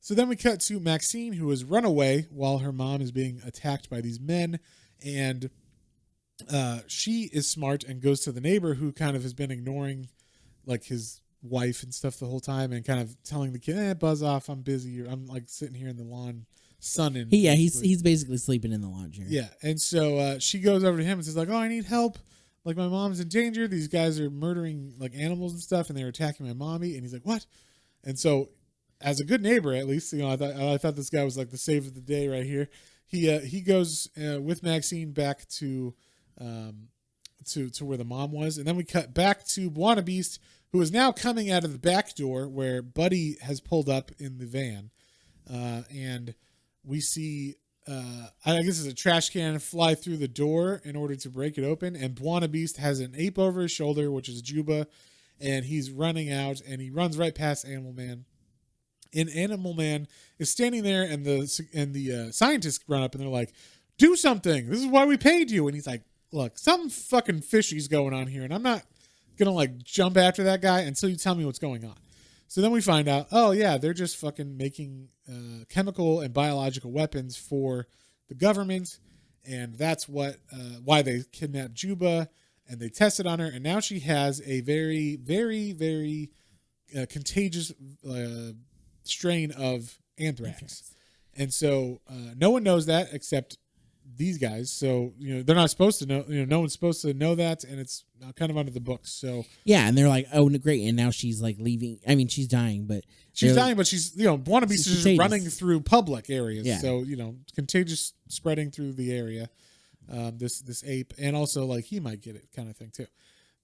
So then we cut to Maxine, who has run away while her mom is being attacked by these men, and she is smart and goes to the neighbor who kind of has been ignoring like his wife and stuff the whole time and kind of telling the kid, buzz off, I'm busy, or I'm like sitting here in the lawn sunning. He's basically sleeping in the lawn chair. Yeah, and so she goes over to him and says like, oh, I need help. Like, my mom's in danger. These guys are murdering like animals and stuff, and they're attacking my mommy. And he's like, what? And so, as a good neighbor, at least, I thought this guy was like the save of the day right here. He goes with Maxine back to where the mom was, and then we cut back to Buona Beast, who is now coming out of the back door where Buddy has pulled up in the van, and we see. I guess it's a trash can fly through the door in order to break it open. And Buona Beast has an ape over his shoulder, which is Juba, and he's running out, and he runs right past Animal Man. And Animal Man is standing there, and the scientists run up, and they're like, "Do something! This is why we paid you." And he's like, "Look, something fucking fishy's going on here, and I'm not gonna like jump after that guy until you tell me what's going on." So then we find out, oh yeah, they're just fucking making chemical and biological weapons for the government, and that's why they kidnapped Juba, and they tested on her, and now she has a very, very, very contagious strain of anthrax. And so no one knows that except these guys. So they're not supposed to know. No one's supposed to know that, and it's kind of under the books. So yeah, and they're like, oh, great, and now she's like leaving. I mean, she's dying, but she's Buona Beast is just running through public areas. Yeah. So contagious, spreading through the area. This ape, and also like he might get it, kind of thing too.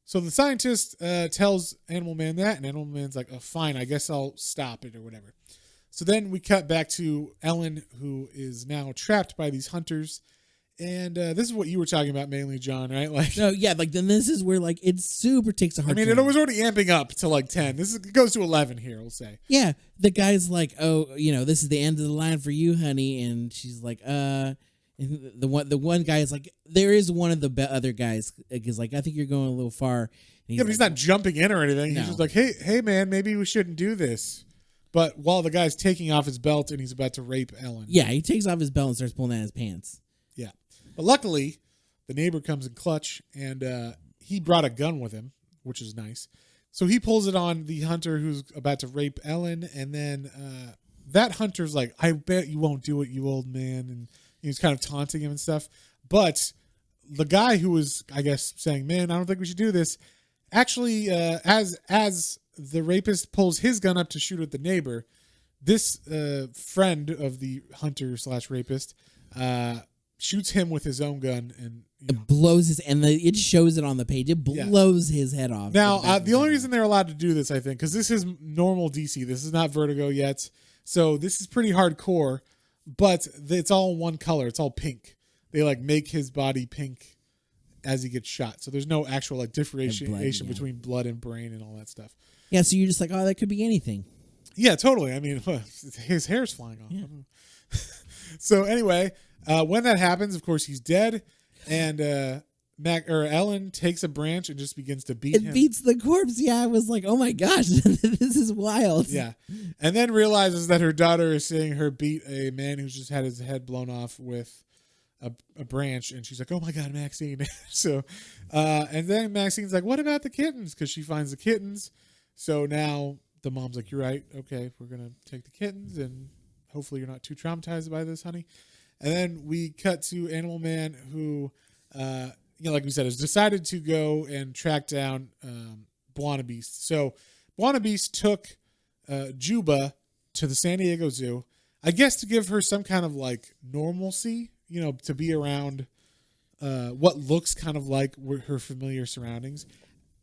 So the scientist tells Animal Man that, and Animal Man's like, oh, fine, I guess I'll stop it or whatever. So then we cut back to Ellen, who is now trapped by these hunters. And this is what you were talking about mainly, John, right? Like, no, yeah, like then this is where like it super takes a hard. I mean, it was already amping up to like 10. It goes to 11 here, we'll say. Yeah, the guy's like, oh, this is the end of the line for you, honey, and she's like, and the one guy is like, there is one of the other guys is like, I think you're going a little far. Yeah, but he's not jumping in or anything. No. He's just like, hey, man, maybe we shouldn't do this. But while the guy's taking off his belt and he's about to rape Ellen. Yeah, he takes off his belt and starts pulling down his pants. Yeah. But luckily, the neighbor comes in clutch, and he brought a gun with him, which is nice. So he pulls it on the hunter who's about to rape Ellen, and then that hunter's like, I bet you won't do it, you old man. And he's kind of taunting him and stuff. But the guy who was, I guess, saying, man, I don't think we should do this, actually, as the rapist pulls his gun up to shoot at the neighbor, this friend of the hunter/rapist shoots him with his own gun, and it blows his, and it shows it on the page. It blows his head off. Now, the only reason they're allowed to do this, I think, because this is normal DC. This is not Vertigo yet, so this is pretty hardcore. But it's all one color. It's all pink. They like make his body pink as he gets shot. So there's no actual like differentiation between blood and brain and all that stuff. Yeah, so you're just like, oh, that could be anything. Yeah, totally. I mean, his hair's flying off. Yeah. So anyway, when that happens, of course, he's dead, and Ellen takes a branch and just begins to beat him. It beats the corpse. Yeah, I was like, oh my gosh, this is wild. Yeah, and then realizes that her daughter is seeing her beat a man who's just had his head blown off with a branch, and she's like, oh my God, Maxine. So, and then Maxine's like, what about the kittens? Because she finds the kittens. So now the mom's like, you're right. Okay, we're going to take the kittens, and hopefully you're not too traumatized by this, honey. And then we cut to Animal Man, who, like we said, has decided to go and track down Buona Beast. So Buona Beast took Juba to the San Diego Zoo, I guess to give her some kind of like normalcy, to be around what looks kind of like her familiar surroundings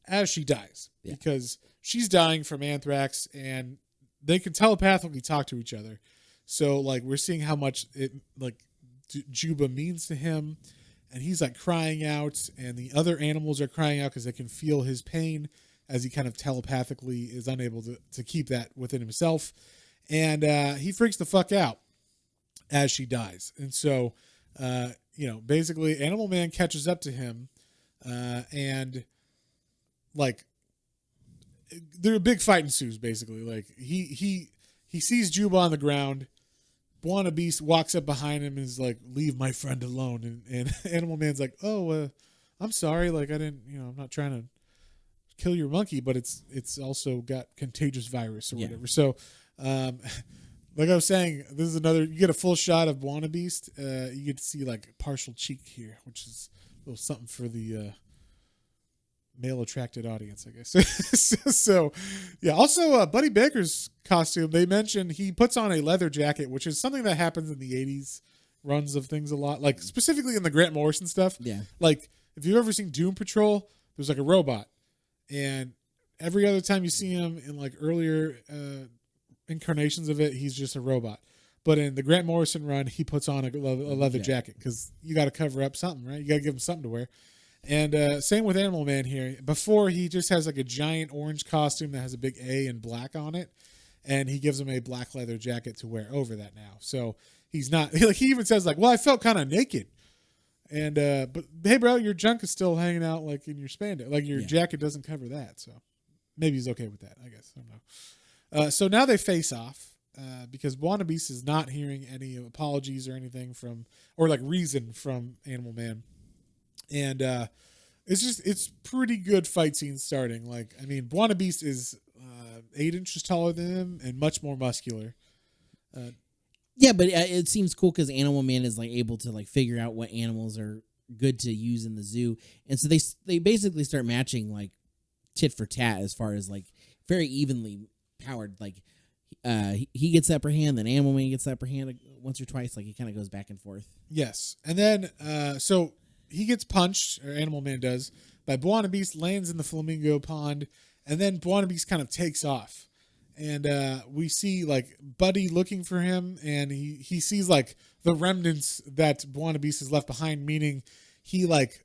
as she dies. Yeah. Because she's dying from anthrax, and they can telepathically talk to each other. So like we're seeing how much it like Juba means to him, and he's like crying out, and the other animals are crying out because they can feel his pain as he kind of telepathically is unable to keep that within himself, and he freaks the fuck out as she dies, and so basically Animal Man catches up to him, and like there a big fight ensues. Basically, like he sees Juba on the ground. Buona Beast walks up behind him and is like, "Leave my friend alone." And Animal Man's like, "Oh, I'm sorry. Like I didn't, I'm not trying to kill your monkey, but it's also got contagious virus or whatever." So, like I was saying, this is another. You get a full shot of Buona Beast. You get to see like partial cheek here, which is a little something for the male attracted audience, I guess. So, yeah. Also, Buddy Baker's costume. They mentioned he puts on a leather jacket, which is something that happens in the '80s runs of things a lot. Like specifically in the Grant Morrison stuff. Yeah. Like if you've ever seen Doom Patrol, there's like a robot, and every other time you see him in like earlier incarnations of it, he's just a robot. But in the Grant Morrison run, he puts on a leather jacket because you got to cover up something, right? You got to give him something to wear. And same with Animal Man here. Before, he just has like a giant orange costume that has a big A in black on it, and he gives him a black leather jacket to wear over that now. So he's not like he even says like, "Well, I felt kind of naked," and but hey, bro, your junk is still hanging out like in your spandex, like your jacket doesn't cover that. So maybe he's okay with that. I guess I don't know. So now they face off. Because Buona Beast is not hearing any apologies or anything from, or like reason from Animal Man. And it's pretty good fight scene starting. Like, I mean, Buona Beast is 8 inches taller than him and much more muscular. Yeah, but it seems cool because Animal Man is like able to like figure out what animals are good to use in the zoo, and so they basically start matching like tit for tat as far as like very evenly powered. Like he gets the upper hand, then Animal Man gets the upper hand once or twice. Like he kind of goes back and forth. Yes, and then so he gets punched, or Animal Man does, by Buona Beast, lands in the flamingo pond, and then Buona Beast kind of takes off. And we see like Buddy looking for him, and he sees like the remnants that Buona Beast has left behind, meaning he like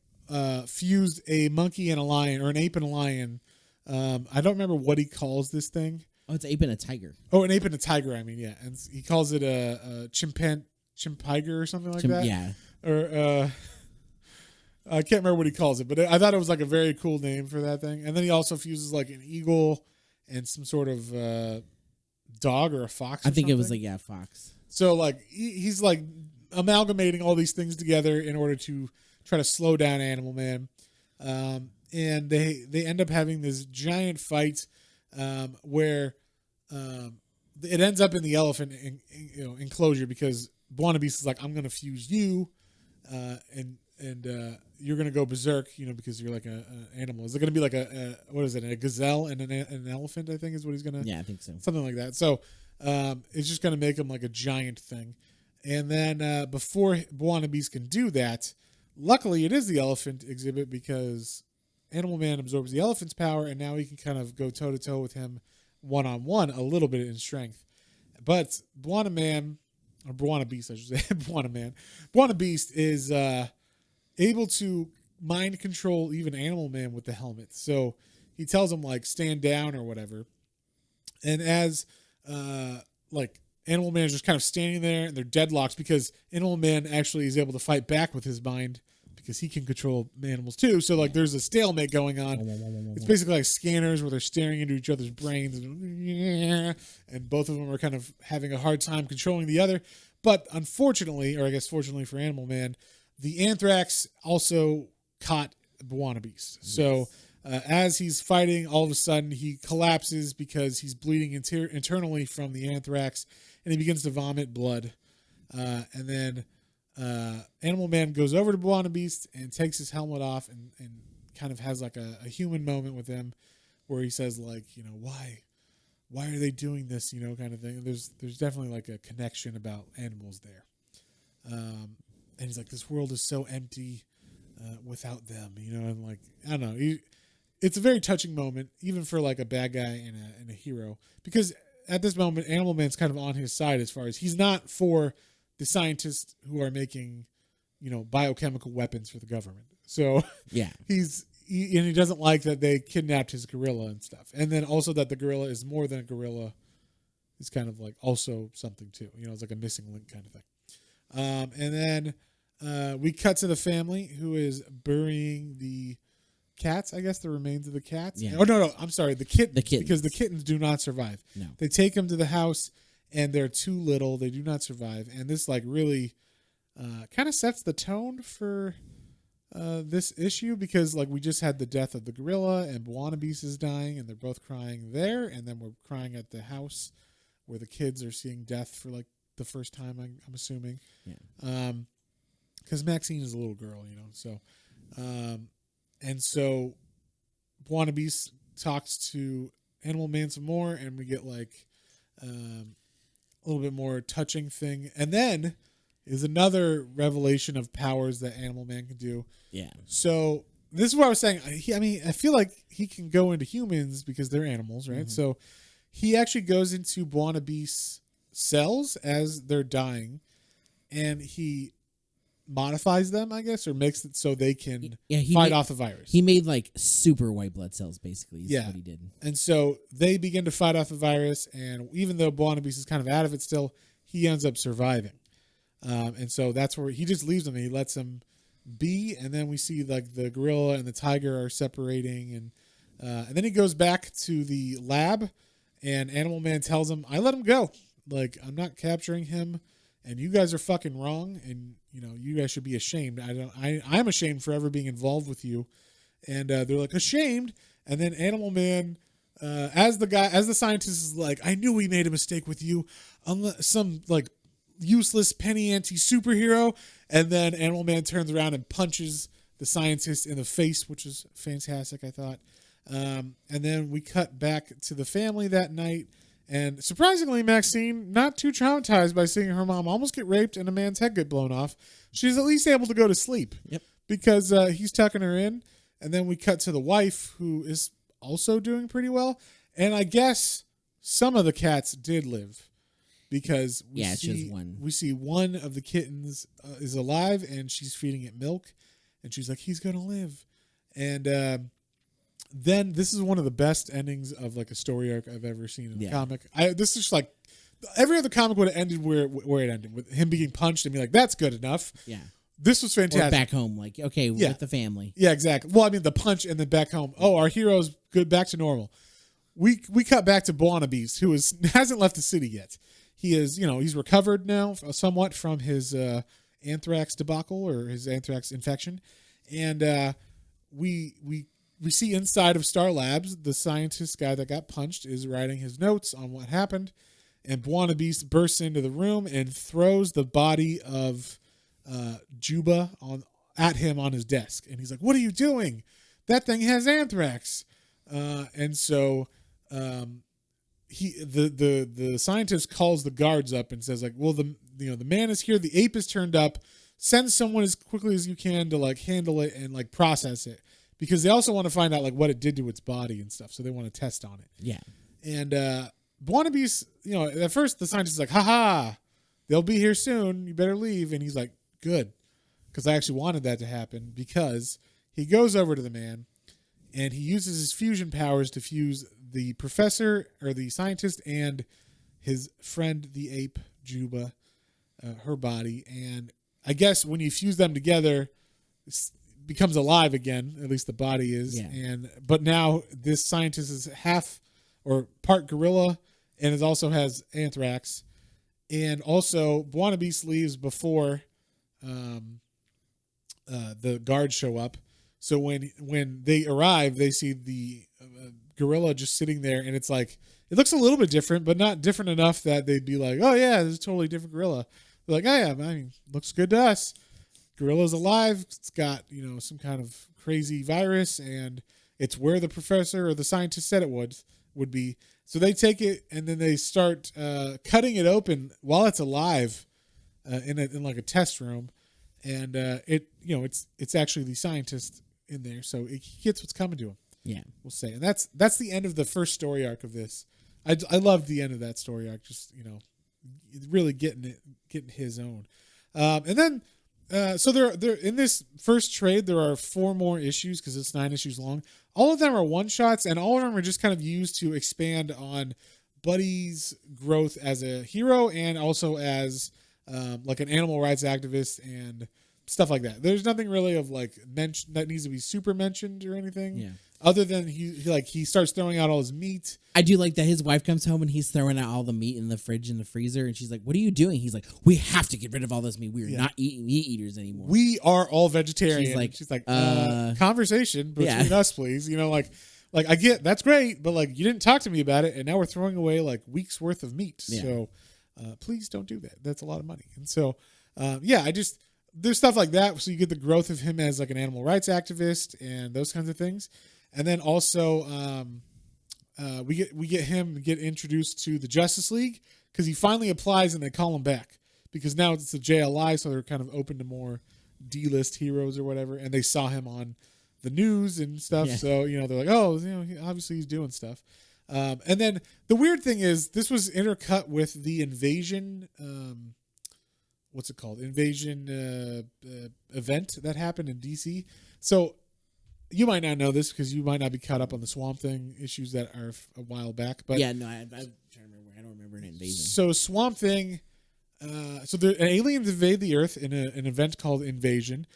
fused a monkey and a lion, or an ape and a lion. I don't remember what he calls this thing. Oh, it's ape and a tiger. Oh, an ape and a tiger. I mean, yeah, and he calls it a chimpiger or something like that. Yeah. Or I can't remember what he calls it, but I thought it was like a very cool name for that thing. And then he also fuses like an eagle and some sort of dog or a fox. I think it was like fox. So like he's like amalgamating all these things together in order to try to slow down Animal Man. And they end up having this giant fight where it ends up in the elephant enclosure because Buona Beast is like, I'm gonna fuse you, and you're gonna go berserk, because you're like an animal. Is it gonna be like what is it, a gazelle and an elephant? I think is what he's gonna. Yeah, I think so. Something like that. So it's just gonna make him like a giant thing, and then before Buona Beast can do that, luckily it is the elephant exhibit because Animal Man absorbs the elephant's power, and now he can kind of go toe to toe with him one-on-one a little bit in strength. But Buona Beast, I should say, Buona Beast is able to mind control even Animal Man with the helmet. So he tells him like stand down or whatever. And as like Animal Man is just kind of standing there and they're deadlocked because Animal Man actually is able to fight back with his mind because he can control animals too. So like there's a stalemate going on. It's basically like scanners where they're staring into each other's brains and both of them are kind of having a hard time controlling the other. But unfortunately, or I guess fortunately for Animal Man, the anthrax also caught Buona Beast. Yes. So as he's fighting, all of a sudden he collapses because he's bleeding internally from the anthrax, and he begins to vomit blood. And then Animal Man goes over to Buona Beast and takes his helmet off and kind of has like a human moment with him where he says like, why are they doing this, kind of thing. There's definitely like a connection about animals there. And he's like, this world is so empty without them, and like, I don't know. It's a very touching moment, even for like a bad guy and a hero, because at this moment, Animal Man's kind of on his side as far as he's not for the scientists who are making, biochemical weapons for the government. So Yeah. he doesn't like that they kidnapped his gorilla and stuff. And then also that the gorilla is more than a gorilla. It's kind of like also something too. It's like a missing link kind of thing. And then we cut to the family who is burying the cats, I guess the remains of the cats. Yeah. Oh, no, I'm sorry. The kittens. The kittens. Because the kittens do not survive. No. They take them to the house and they're too little. They do not survive. And this like really kind of sets the tone for this issue because like we just had the death of the gorilla and Buwanabeast is dying and they're both crying there. And then we're crying at the house where the kids are seeing death for like the first time, I'm assuming. Yeah. Because Maxine is a little girl, so... and so Buwanabeast talks to Animal Man some more, and we get like a little bit more touching thing. And then is another revelation of powers that Animal Man can do. Yeah. So this is what I was saying. I feel like he can go into humans because they're animals, right? Mm-hmm. So he actually goes into Buwanabeast's cells as they're dying, and he modifies them, I guess, or makes it so they can fight off the virus. He made like super white blood cells, basically. Is what he did. And so they begin to fight off the virus, and even though Buwanabeast is kind of out of it still, he ends up surviving. And so that's where he just leaves them and he lets them be. And then we see like the gorilla and the tiger are separating, and then he goes back to the lab, and Animal Man tells him, "I let him go. Like I'm not capturing him." And you guys are fucking wrong, and you guys should be ashamed. I'm ashamed for ever being involved with you. And they're like ashamed. And then Animal Man, as the scientist is like, I knew we made a mistake with you, some like useless penny ante superhero. And then Animal Man turns around and punches the scientist in the face, which is fantastic, I thought. And then we cut back to the family that night. And surprisingly, Maxine, not too traumatized by seeing her mom almost get raped and a man's head get blown off. She's at least able to go to sleep. Yep. Because he's tucking her in. And then we cut to the wife, who is also doing pretty well. And I guess some of the cats did live. Because we see one of the kittens is alive, and she's feeding it milk. And she's like, he's going to live. And then this is one of the best endings of like a story arc I've ever seen in a comic. This is just like every other comic would have ended where it ended, with him being punched and be like, "That's good enough." Yeah, this was fantastic. Or back home, like with the family. Yeah, exactly. Well, I mean, the punch and then back home. Oh, our hero's good, back to normal. We cut back to Buwanabeast, who hasn't left the city yet. He is, he's recovered now somewhat from his anthrax debacle or his anthrax infection, and we see inside of Star Labs, the scientist guy that got punched is writing his notes on what happened, and Buwanabeast bursts into the room and throws the body of Juba at him on his desk, and he's like, "What are you doing? That thing has anthrax." And so the scientist calls the guards up and says like, "Well, the man is here. The ape is turned up. Send someone as quickly as you can to like handle it and like process it." Because they also want to find out like what it did to its body and stuff, so they want to test on it. Yeah. And Buwanabeast, at first the scientist is like, "Ha, they'll be here soon. You better leave." And he's like, "Good," because I actually wanted that to happen. Because he goes over to the man, and he uses his fusion powers to fuse the professor or the scientist and his friend the ape Juba, her body. And I guess when you fuse them together, becomes alive again, at least the body is. Yeah. But now this scientist is half or part gorilla and also has anthrax. And also Buwanabeast leaves before the guards show up. So when they arrive, they see the gorilla just sitting there, and it's like it looks a little bit different, but not different enough that they'd be like, "Oh yeah, this is a totally different gorilla." They're like, "Oh yeah, I mean, looks good to us. Gorilla's alive. It's got some kind of crazy virus, and it's where the professor or the scientist said it would be." So they take it, and then they start cutting it open while it's alive in like a test room, and it's actually the scientist in there, so he gets what's coming to him. Yeah, we'll say, and that's the end of the first story arc of this. I loved the end of that story arc. Just really getting his own, and then. So there in this first trade, there are 4 more issues because it's 9 issues long. All of them are one shots, and all of them are just kind of used to expand on Buddy's growth as a hero and also as like an animal rights activist and stuff like that. There's nothing really of like mention that needs to be super mentioned or anything. Yeah. Other than he starts throwing out all his meat. I do like that his wife comes home and he's throwing out all the meat in the fridge and the freezer, and she's like, "What are you doing?" He's like, "We have to get rid of all this meat. We are not eating meat eaters anymore. We are all vegetarian." She's like, like, conversation between us, please. Like I get that's great, but like you didn't talk to me about it, and now we're throwing away like weeks worth of meat. Yeah. So please don't do that. That's a lot of money. And so there's stuff like that. So you get the growth of him as like an animal rights activist and those kinds of things. And then also, we get introduced to the Justice League because he finally applies and they call him back because now it's a JLI, so they're kind of open to more D-list heroes or whatever. And they saw him on the news and stuff, so they're like, oh, obviously he's doing stuff. And then the weird thing is this was intercut with the Invasion. What's it called? Invasion event that happened in DC. So. You might not know this because you might not be caught up on the Swamp Thing issues that are a while back. But I'm trying to remember. I don't remember an invasion. So Swamp Thing, so the aliens invade the Earth in an event called Invasion.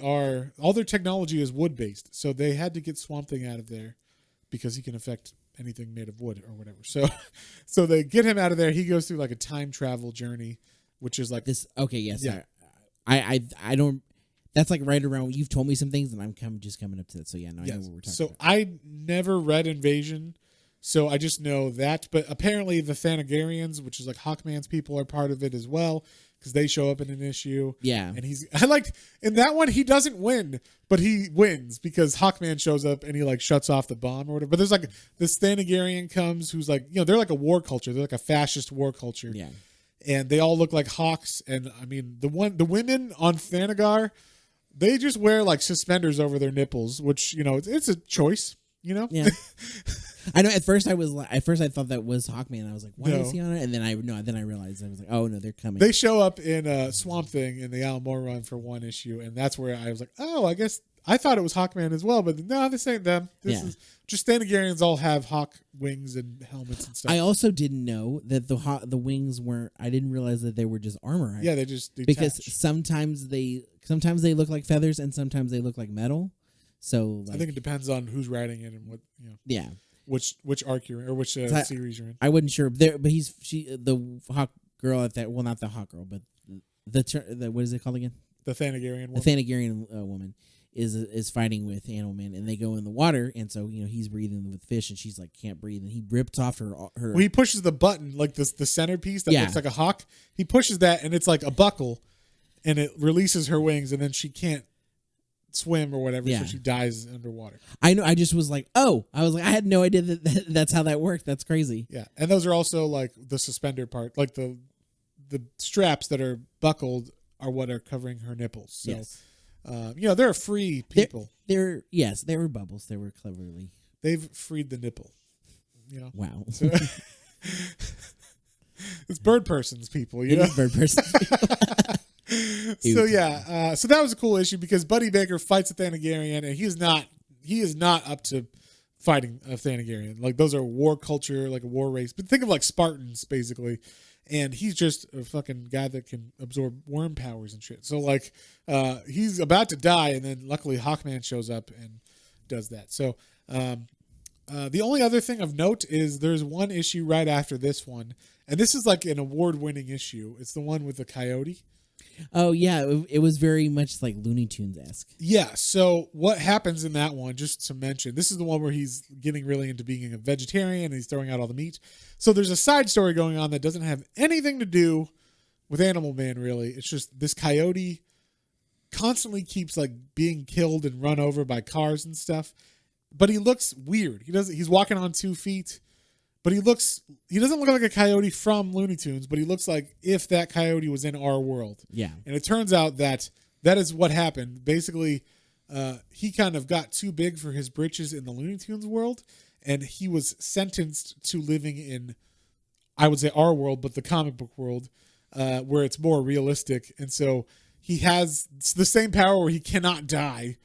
All their technology is wood based, so they had to get Swamp Thing out of there because he can affect anything made of wood or whatever. So they get him out of there. He goes through like a time travel journey, which is like this. Okay, yes, yeah. I don't. That's like right around. You've told me some things, and I'm just coming up to it. So yeah, no, I know what we're talking about. So I never read Invasion, so I just know that. But apparently, the Thanagarians, which is like Hawkman's people, are part of it as well because they show up in an issue. Yeah, and I liked in that one he doesn't win, but he wins because Hawkman shows up and he like shuts off the bomb or whatever. But there's like this Thanagarian comes who's like they're like a war culture. They're like a fascist war culture. Yeah, and they all look like hawks. And I mean the women on Thanagar. They just wear like suspenders over their nipples, which it's a choice, Yeah, I know. At first, I thought that was Hawkman. I was like, "Why is he on it?" And then I realized I was like, "Oh no, they're coming." They show up in Swamp Thing in the Alan Moore run for one issue, and that's where I was like, "Oh, I guess I thought it was Hawkman as well." But no, this ain't them. This is just Thanagarians. All have hawk wings and helmets and stuff. I also didn't know that the wings weren't. I didn't realize that they were just armor. Yeah, they just detach. Because sometimes they look like feathers and sometimes they look like metal. So I think it depends on who's writing it and what Yeah. Which arc you're in or which series you're in. I wasn't sure, but the hawk girl at that. Well, not the hawk girl, but the what is it called again? The Thanagarian woman. The Thanagarian woman is fighting with Animal Man, and they go in the water, and so he's breathing with fish, and she's like can't breathe, and he rips off her. Well, he pushes the button like the centerpiece that looks like a hawk. He pushes that, and it's like a buckle, and it releases her wings, and then she can't swim or whatever, so she dies underwater. I know. I just was like, I was like, I had no idea that's how that worked. That's crazy. Yeah, and those are also like the suspender part, like the straps that are buckled are what are covering her nipples. So, they're free people. They were bubbles. They were cleverly. They've freed the nipple. Wow. So, it's bird person's people. It is bird person's people. So that was a cool issue because Buddy Baker fights a Thanagarian, and he is not up to fighting a Thanagarian. Like those are war culture, like a war race. But think of like Spartans basically, and he's just a fucking guy that can absorb worm powers and shit. So like he's about to die, and then luckily Hawkman shows up and does that. So the only other thing of note is there's one issue right after this one, and this is like an award-winning issue. It's the one with the coyote. Oh yeah, it was very much like Looney Tunes-esque. Yeah, so what happens in that one, just to mention, this is the one where he's getting really into being a vegetarian and he's throwing out all the meat. So there's a side story going on that doesn't have anything to do with Animal Man, really. It's just this coyote constantly keeps like being killed and run over by cars and stuff. But he looks weird. He's walking on 2 feet. But he doesn't look like a coyote from Looney Tunes, but he looks like if that coyote was in our world. Yeah. And it turns out that is what happened. Basically, he kind of got too big for his britches in the Looney Tunes world, and he was sentenced to living in, I would say, our world, but the comic book world, where it's more realistic. And so he has the same power where he cannot die,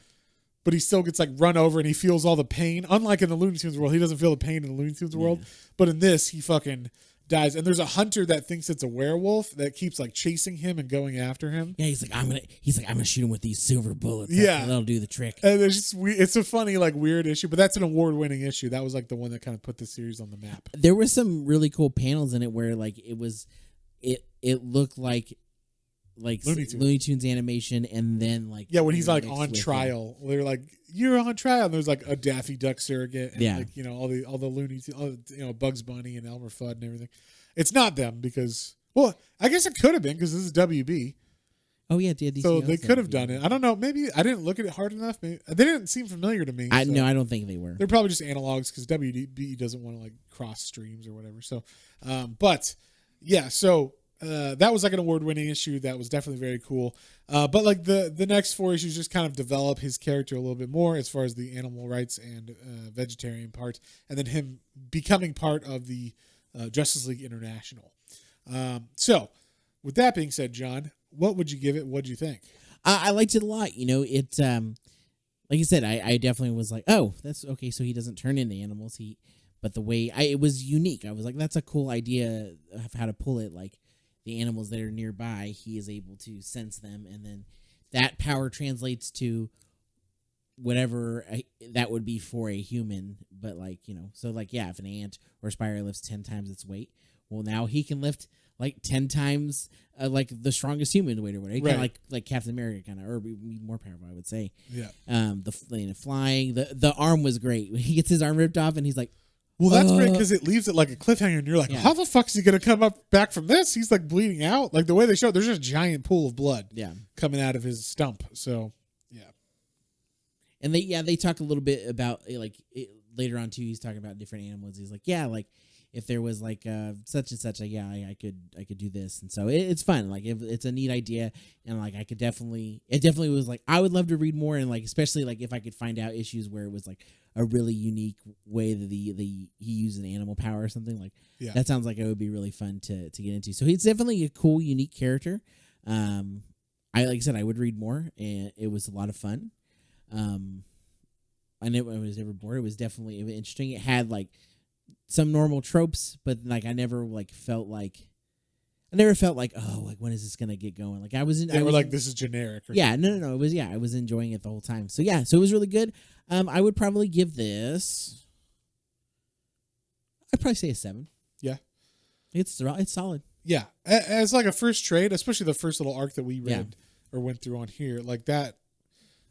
but he still gets like run over and he feels all the pain. Unlike in the Looney Tunes world, he doesn't feel the pain in the Looney Tunes world, but in this, he fucking dies. And there's a hunter that thinks it's a werewolf that keeps like chasing him and going after him. Yeah, he's like, I'm gonna shoot him with these silver bullets. Yeah. That'll do the trick. And it's a funny, like, weird issue, but that's an award-winning issue. That was like the one that kind of put the series on the map. There were some really cool panels in it where like it looked like Looney Tunes animation, and then like when he's like mixed on with trial, they're like, you're on trial, and there's like a Daffy Duck surrogate, and like all the Looney Tunes, Bugs Bunny and Elmer Fudd and everything. It's not them because, well, I guess it could have been because this is WB. Oh yeah, DC so they could have done it. I don't know. Maybe I didn't look at it hard enough. Maybe they didn't seem familiar to me. No, I don't think they were. They're probably just analogs because WB doesn't want to like cross streams or whatever. So, but yeah, so. That was like an award-winning issue that was definitely very cool. But like the next 4 issues just kind of develop his character a little bit more as far as the animal rights and vegetarian part, and then him becoming part of the Justice League International. So with that being said, John, what would you give it? What do you think? I liked it a lot. It like I said, I definitely was like, oh, that's okay. So he doesn't turn into animals. But the way it was unique. I was like, that's a cool idea of how to pull it. Like, the animals that are nearby, he is able to sense them, and then that power translates to whatever that would be for a human. But like, so like, yeah, if an ant or a spider lifts 10 times its weight, well, now he can lift like 10 times like the strongest human weight or whatever. Kind of like Captain America, kind of, or more powerful, I would say. Yeah. The flying, the arm was great. He gets his arm ripped off, and he's like, well, that's great because it leaves it like a cliffhanger, and you're like, how the fuck is he going to come back from this? He's like bleeding out. Like the way they show it, there's just a giant pool of blood coming out of his stump. So, yeah. And they talk a little bit about like later on too. He's talking about different animals. He's like, like if there was like such and such, I could do this, and so it's fun. Like it's a neat idea, and like it definitely was like I would love to read more, and like especially like if I could find out issues where it was like a really unique way that he used an animal power or something like that. Sounds like it would be really fun to get into. So he's definitely a cool, unique character. Like I said, I would read more, and it was a lot of fun. I was never bored. It was definitely interesting. It had like some normal tropes, but like I never felt like oh, like when is this gonna get going? Like I was like this is generic. No. It was I was enjoying it the whole time. So so it was really good. I would probably give this. I'd probably say a 7. Yeah, it's solid. Yeah, as like a first trade, especially the first little arc that we read or went through on here, like that.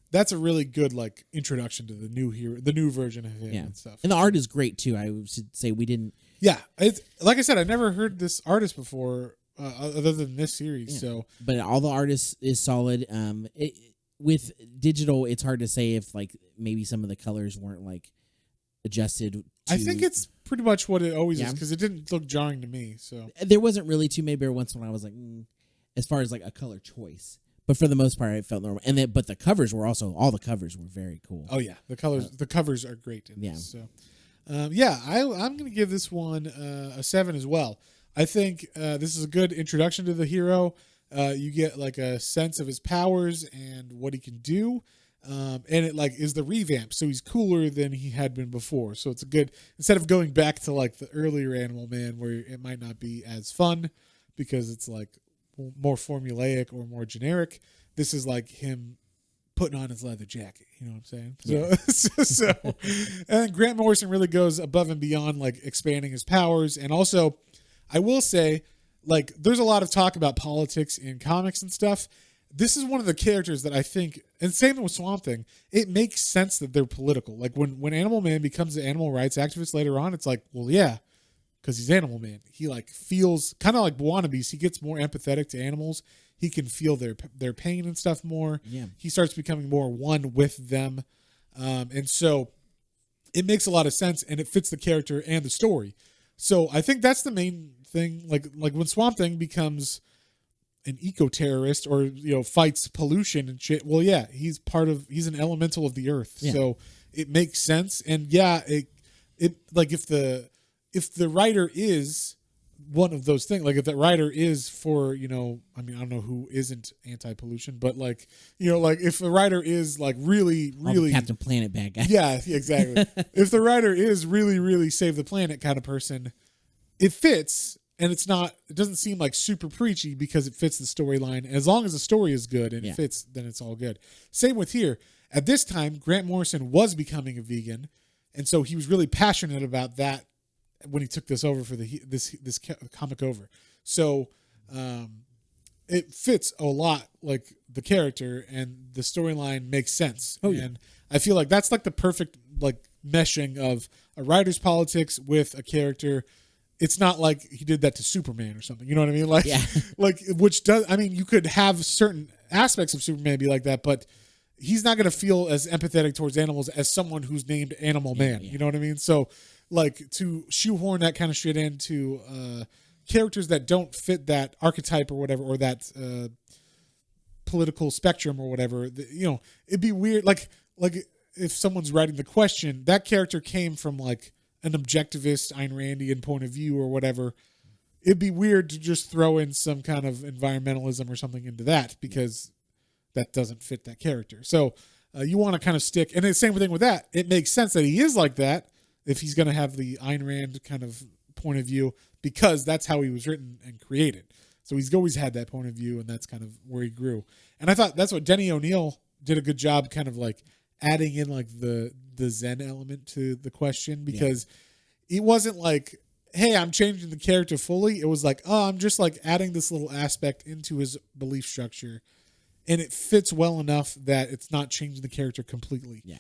That's a really good like introduction to the new hero, the new version of him and stuff. And the art is great too. I should say we didn't. Yeah, it's like I said, I never heard this artist before, other than this series. Yeah. So, but all the art is solid. With digital, it's hard to say if like maybe some of the colors weren't like adjusted. I think it's pretty much what it always is because it didn't look jarring to me. So there wasn't really too. Maybe every once in a while I was like, as far as like a color choice. But for the most part, it felt normal. And but the covers were also all the covers were very cool. Oh yeah, the covers are great. In this, so I'm gonna give this one a 7 as well. I think this is a good introduction to the hero. You get like a sense of his powers and what he can do, and it like is the revamp. So he's cooler than he had been before. So it's a good instead of going back to like the earlier Animal Man where it might not be as fun because it's like more formulaic or more generic. This is like him putting on his leather jacket. You know what I'm saying? Yeah. So and Grant Morrison really goes above and beyond like expanding his powers. And also I will say like there's a lot of talk about politics in comics and stuff. This is one of the characters that I think, and same with Swamp Thing, it makes sense that they're political. Like when Animal Man becomes an animal rights activist later on, it's like, well, yeah, because he's Animal Man. He like feels kind of like wannabes. He gets more empathetic to animals. He can feel their pain and stuff more. Yeah. He starts becoming more one with them. And so it makes a lot of sense and it fits the character and the story. So I think that's the main thing. Like when Swamp Thing becomes an eco-terrorist or, fights pollution and shit. Well, yeah, he's an elemental of the earth. Yeah. So it makes sense. And yeah, if the writer is one of those things, like if that writer is for, I mean, I don't know who isn't anti-pollution, but like, like if the writer is like really All the really Captain Planet bad guy. yeah, exactly. If the writer is really really save the planet kind of person, it fits. And it doesn't seem like super preachy because it fits the storyline. As long as the story is good and it fits, then it's all good. Same with here. At this time, Grant Morrison was becoming a vegan, and so he was really passionate about that when he took this over for this comic over. So it fits a lot, like the character and the storyline makes sense. Oh, yeah. And I feel like that's like the perfect like meshing of a writer's politics with a character. It's not like he did that to Superman or something. You know what I mean? Like, Yeah. like which does, I mean, you could have certain aspects of Superman be like that, but he's not going to feel as empathetic towards animals as someone who's named Animal Man. Yeah. You know what I mean? So like to shoehorn that kind of shit into characters that don't fit that archetype or whatever, or that political spectrum or whatever, it'd be weird. Like if someone's writing the question, that character came from like an objectivist Ayn Randian point of view or whatever, it'd be weird to just throw in some kind of environmentalism or something into that, because that doesn't fit that character. So you want to kind of stick, and the same thing with that. It makes sense that he is like that if he's going to have the Ayn Rand kind of point of view, because that's how he was written and created. So he's always had that point of view, and that's kind of where he grew. And I thought that's what Denny O'Neil did a good job kind of like adding in like the Zen element to the question, because it wasn't like, hey, I'm changing the character fully. It was like, oh, I'm just like adding this little aspect into his belief structure, and it fits well enough that it's not changing the character completely. Yeah.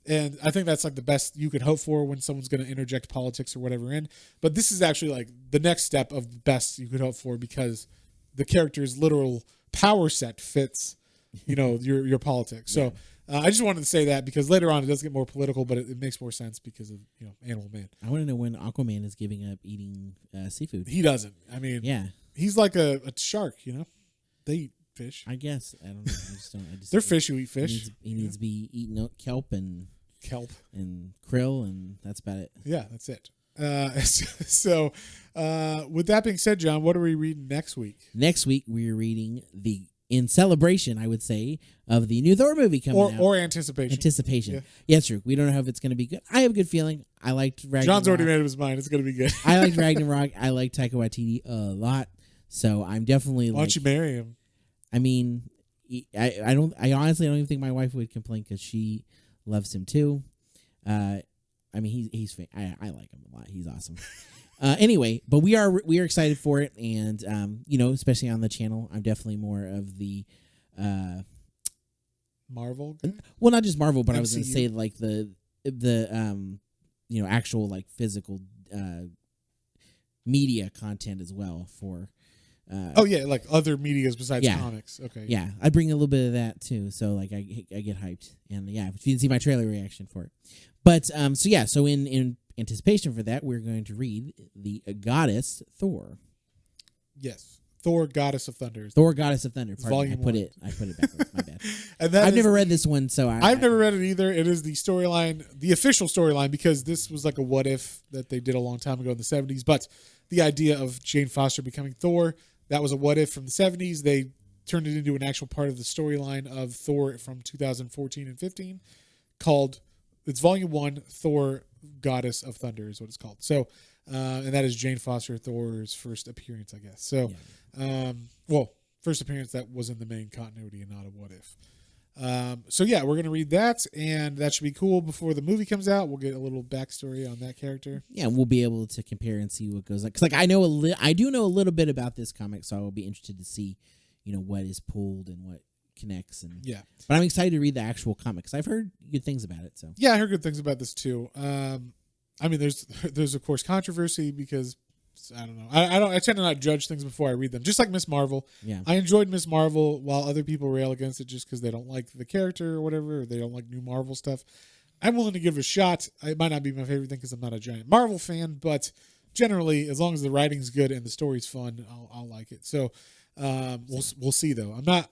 And I think that's like the best you could hope for when someone's going to interject politics or whatever in. But this is actually like the next step of the best you could hope for, because the character's literal power set fits, your politics. So I just wanted to say that, because later on it does get more political, but it makes more sense because of Animal Man. I want to know when Aquaman is giving up eating seafood. He doesn't. I mean, Yeah, he's like a shark. They eat fish. I guess. I don't know. I just don't. They're fish who eat fish. He needs to be eating kelp and krill, and that's about it. Yeah, that's it. So with that being said, John, what are we reading next week? Next week we're reading in celebration, I would say, of the new Thor movie coming out. Or anticipation. Anticipation. Yeah, it's true. We don't know if it's going to be good. I have a good feeling. I liked Ragnarok. John's already made up his mind. It's going to be good. I liked Ragnarok. I like Taika Waititi a lot. So I'm definitely Why don't you marry him? I mean, I honestly don't even think my wife would complain, because she loves him too. I mean, he's I like him a lot. He's awesome. Anyway, but we are excited for it, and especially on the channel, I'm definitely more of the Marvel. Well, not just Marvel, but I was going to MCU? say like the actual like physical media content as well for. Oh yeah, like other medias besides Yeah. comics. Okay. Yeah, I bring a little bit of that too. So like I get hyped, and yeah, if you didn't see my trailer reaction for it, but so in anticipation for that, we're going to read the Goddess Thor. Yes. Thor, Goddess of Thunder. Thor, Goddess of Thunder. Pardon me, Volume I put 1. it backwards. My bad. And that I've is- never read this one, so I've never read it either. It is the storyline, the official storyline, because this was like a what if that they did a long time ago in the 70s. But the idea of Jane Foster becoming Thor, that was a what if from the 70s. They turned it into an actual part of the storyline of Thor from 2014 and 15 called, it's volume 1, Thor, Goddess of Thunder is what it's called. So, and that is Jane Foster, Thor's first appearance, I guess. So, first appearance that was in the main continuity and not a what if. So yeah, we're gonna read that, and that should be cool. Before the movie comes out, we'll get a little backstory on that character. Yeah, we'll be able to compare and see what goes on. Because like I do know a little bit about this comic, so I will be interested to see, what is pulled and what connects. And Yeah, but I'm excited to read the actual comic because I've heard good things about it. So yeah, I heard good things about this too. I mean, there's of course controversy because I don't know. I tend to not judge things before I read them. Just like Miss Marvel. yeah, I enjoyed Miss Marvel while other people rail against it just because they don't like the character or whatever, or they don't like new Marvel stuff. I'm willing to give it a shot. It might not be my favorite thing because I'm not a giant Marvel fan, but generally, as long as the writing's good and the story's fun, I'll like it. So we'll see though. I'm not.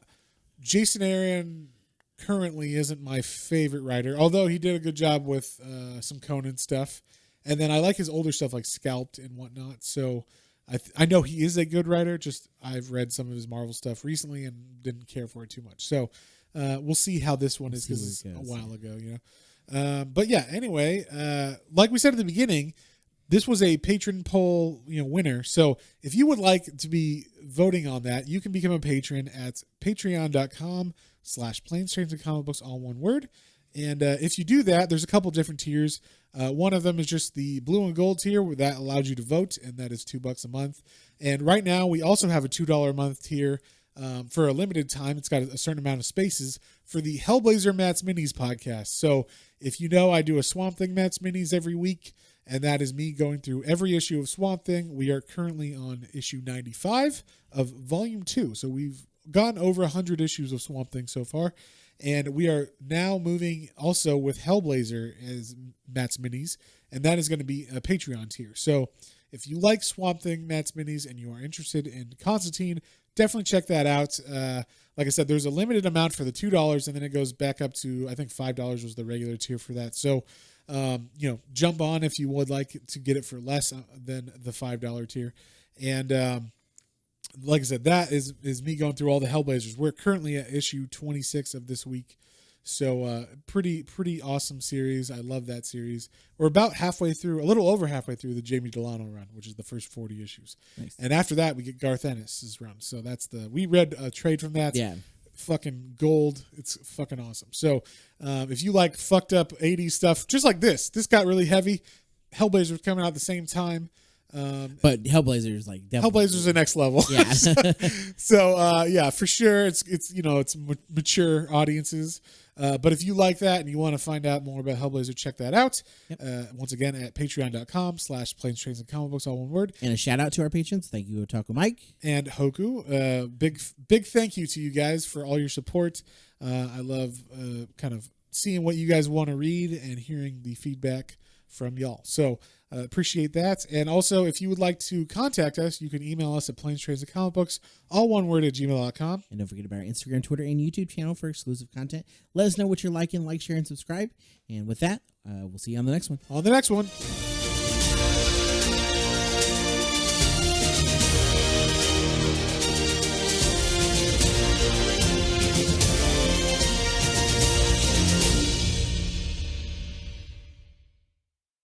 Jason Aaron currently isn't my favorite writer, although he did a good job with some Conan stuff. And then I like his older stuff like Scalped and whatnot. So I know he is a good writer. Just I've read some of his Marvel stuff recently and didn't care for it too much. So we'll see how this one is, because it's a while ago, you know. But yeah, anyway, like we said at the beginning, this was a patron poll, winner. So if you would like to be voting on that, you can become a patron at patreon.com/Planes, Trains, and Comic Books, all one word. And if you do that, there's a couple different tiers. One of them is just the blue and gold tier, where that allows you to vote, and that is $2 a month. And right now, we also have a $2 a month tier for a limited time. It's got a certain amount of spaces for the Hellblazer Matt's Minis podcast. So if you know, I do a Swamp Thing Matt's Minis every week, and that is me going through every issue of Swamp Thing. We are currently on issue 95 of Volume 2. So we've gone over 100 issues of Swamp Thing so far. And we are now moving also with Hellblazer as Matt's Minis, and that is going to be a Patreon tier. So if you like Swamp Thing Matt's Minis and you are interested in Constantine, definitely check that out. Like I said, there's a limited amount for the $2, and then it goes back up to, I think $5 was the regular tier for that. So, jump on if you would like to get it for less than the $5 tier. And like I said, that is me going through all the Hellblazers. We're currently at issue 26 of this week. So pretty awesome series. I love that series. We're about halfway through, a little over halfway through the Jamie Delano run, which is the first 40 issues. Nice. And after that, we get Garth Ennis' run. So we read a trade from that. Yeah. Fucking gold. It's fucking awesome. So if you like fucked up 80s stuff, just like this got really heavy. Hellblazer's coming out at the same time. But Hellblazer's like definitely Hellblazer's the next level. Yeah. So for sure it's mature audiences. But if you like that and you want to find out more about Hellblazer, check that out. Yep. Once again at patreon.com/Planes, Trains, and Comic Books, all one word. And a shout out to our patrons. Thank you, Otaku Mike and Hoku. Big thank you to you guys for all your support. I love kind of seeing what you guys want to read and hearing the feedback from y'all. So appreciate that. And also, if you would like to contact us, you can email us at Planes, Trains, and Comic Books, all one word, at gmail.com. And don't forget about our Instagram, Twitter, and YouTube channel for exclusive content. Let us know what you're liking, share, and subscribe. And with that, we'll see you on the next one. On the next one.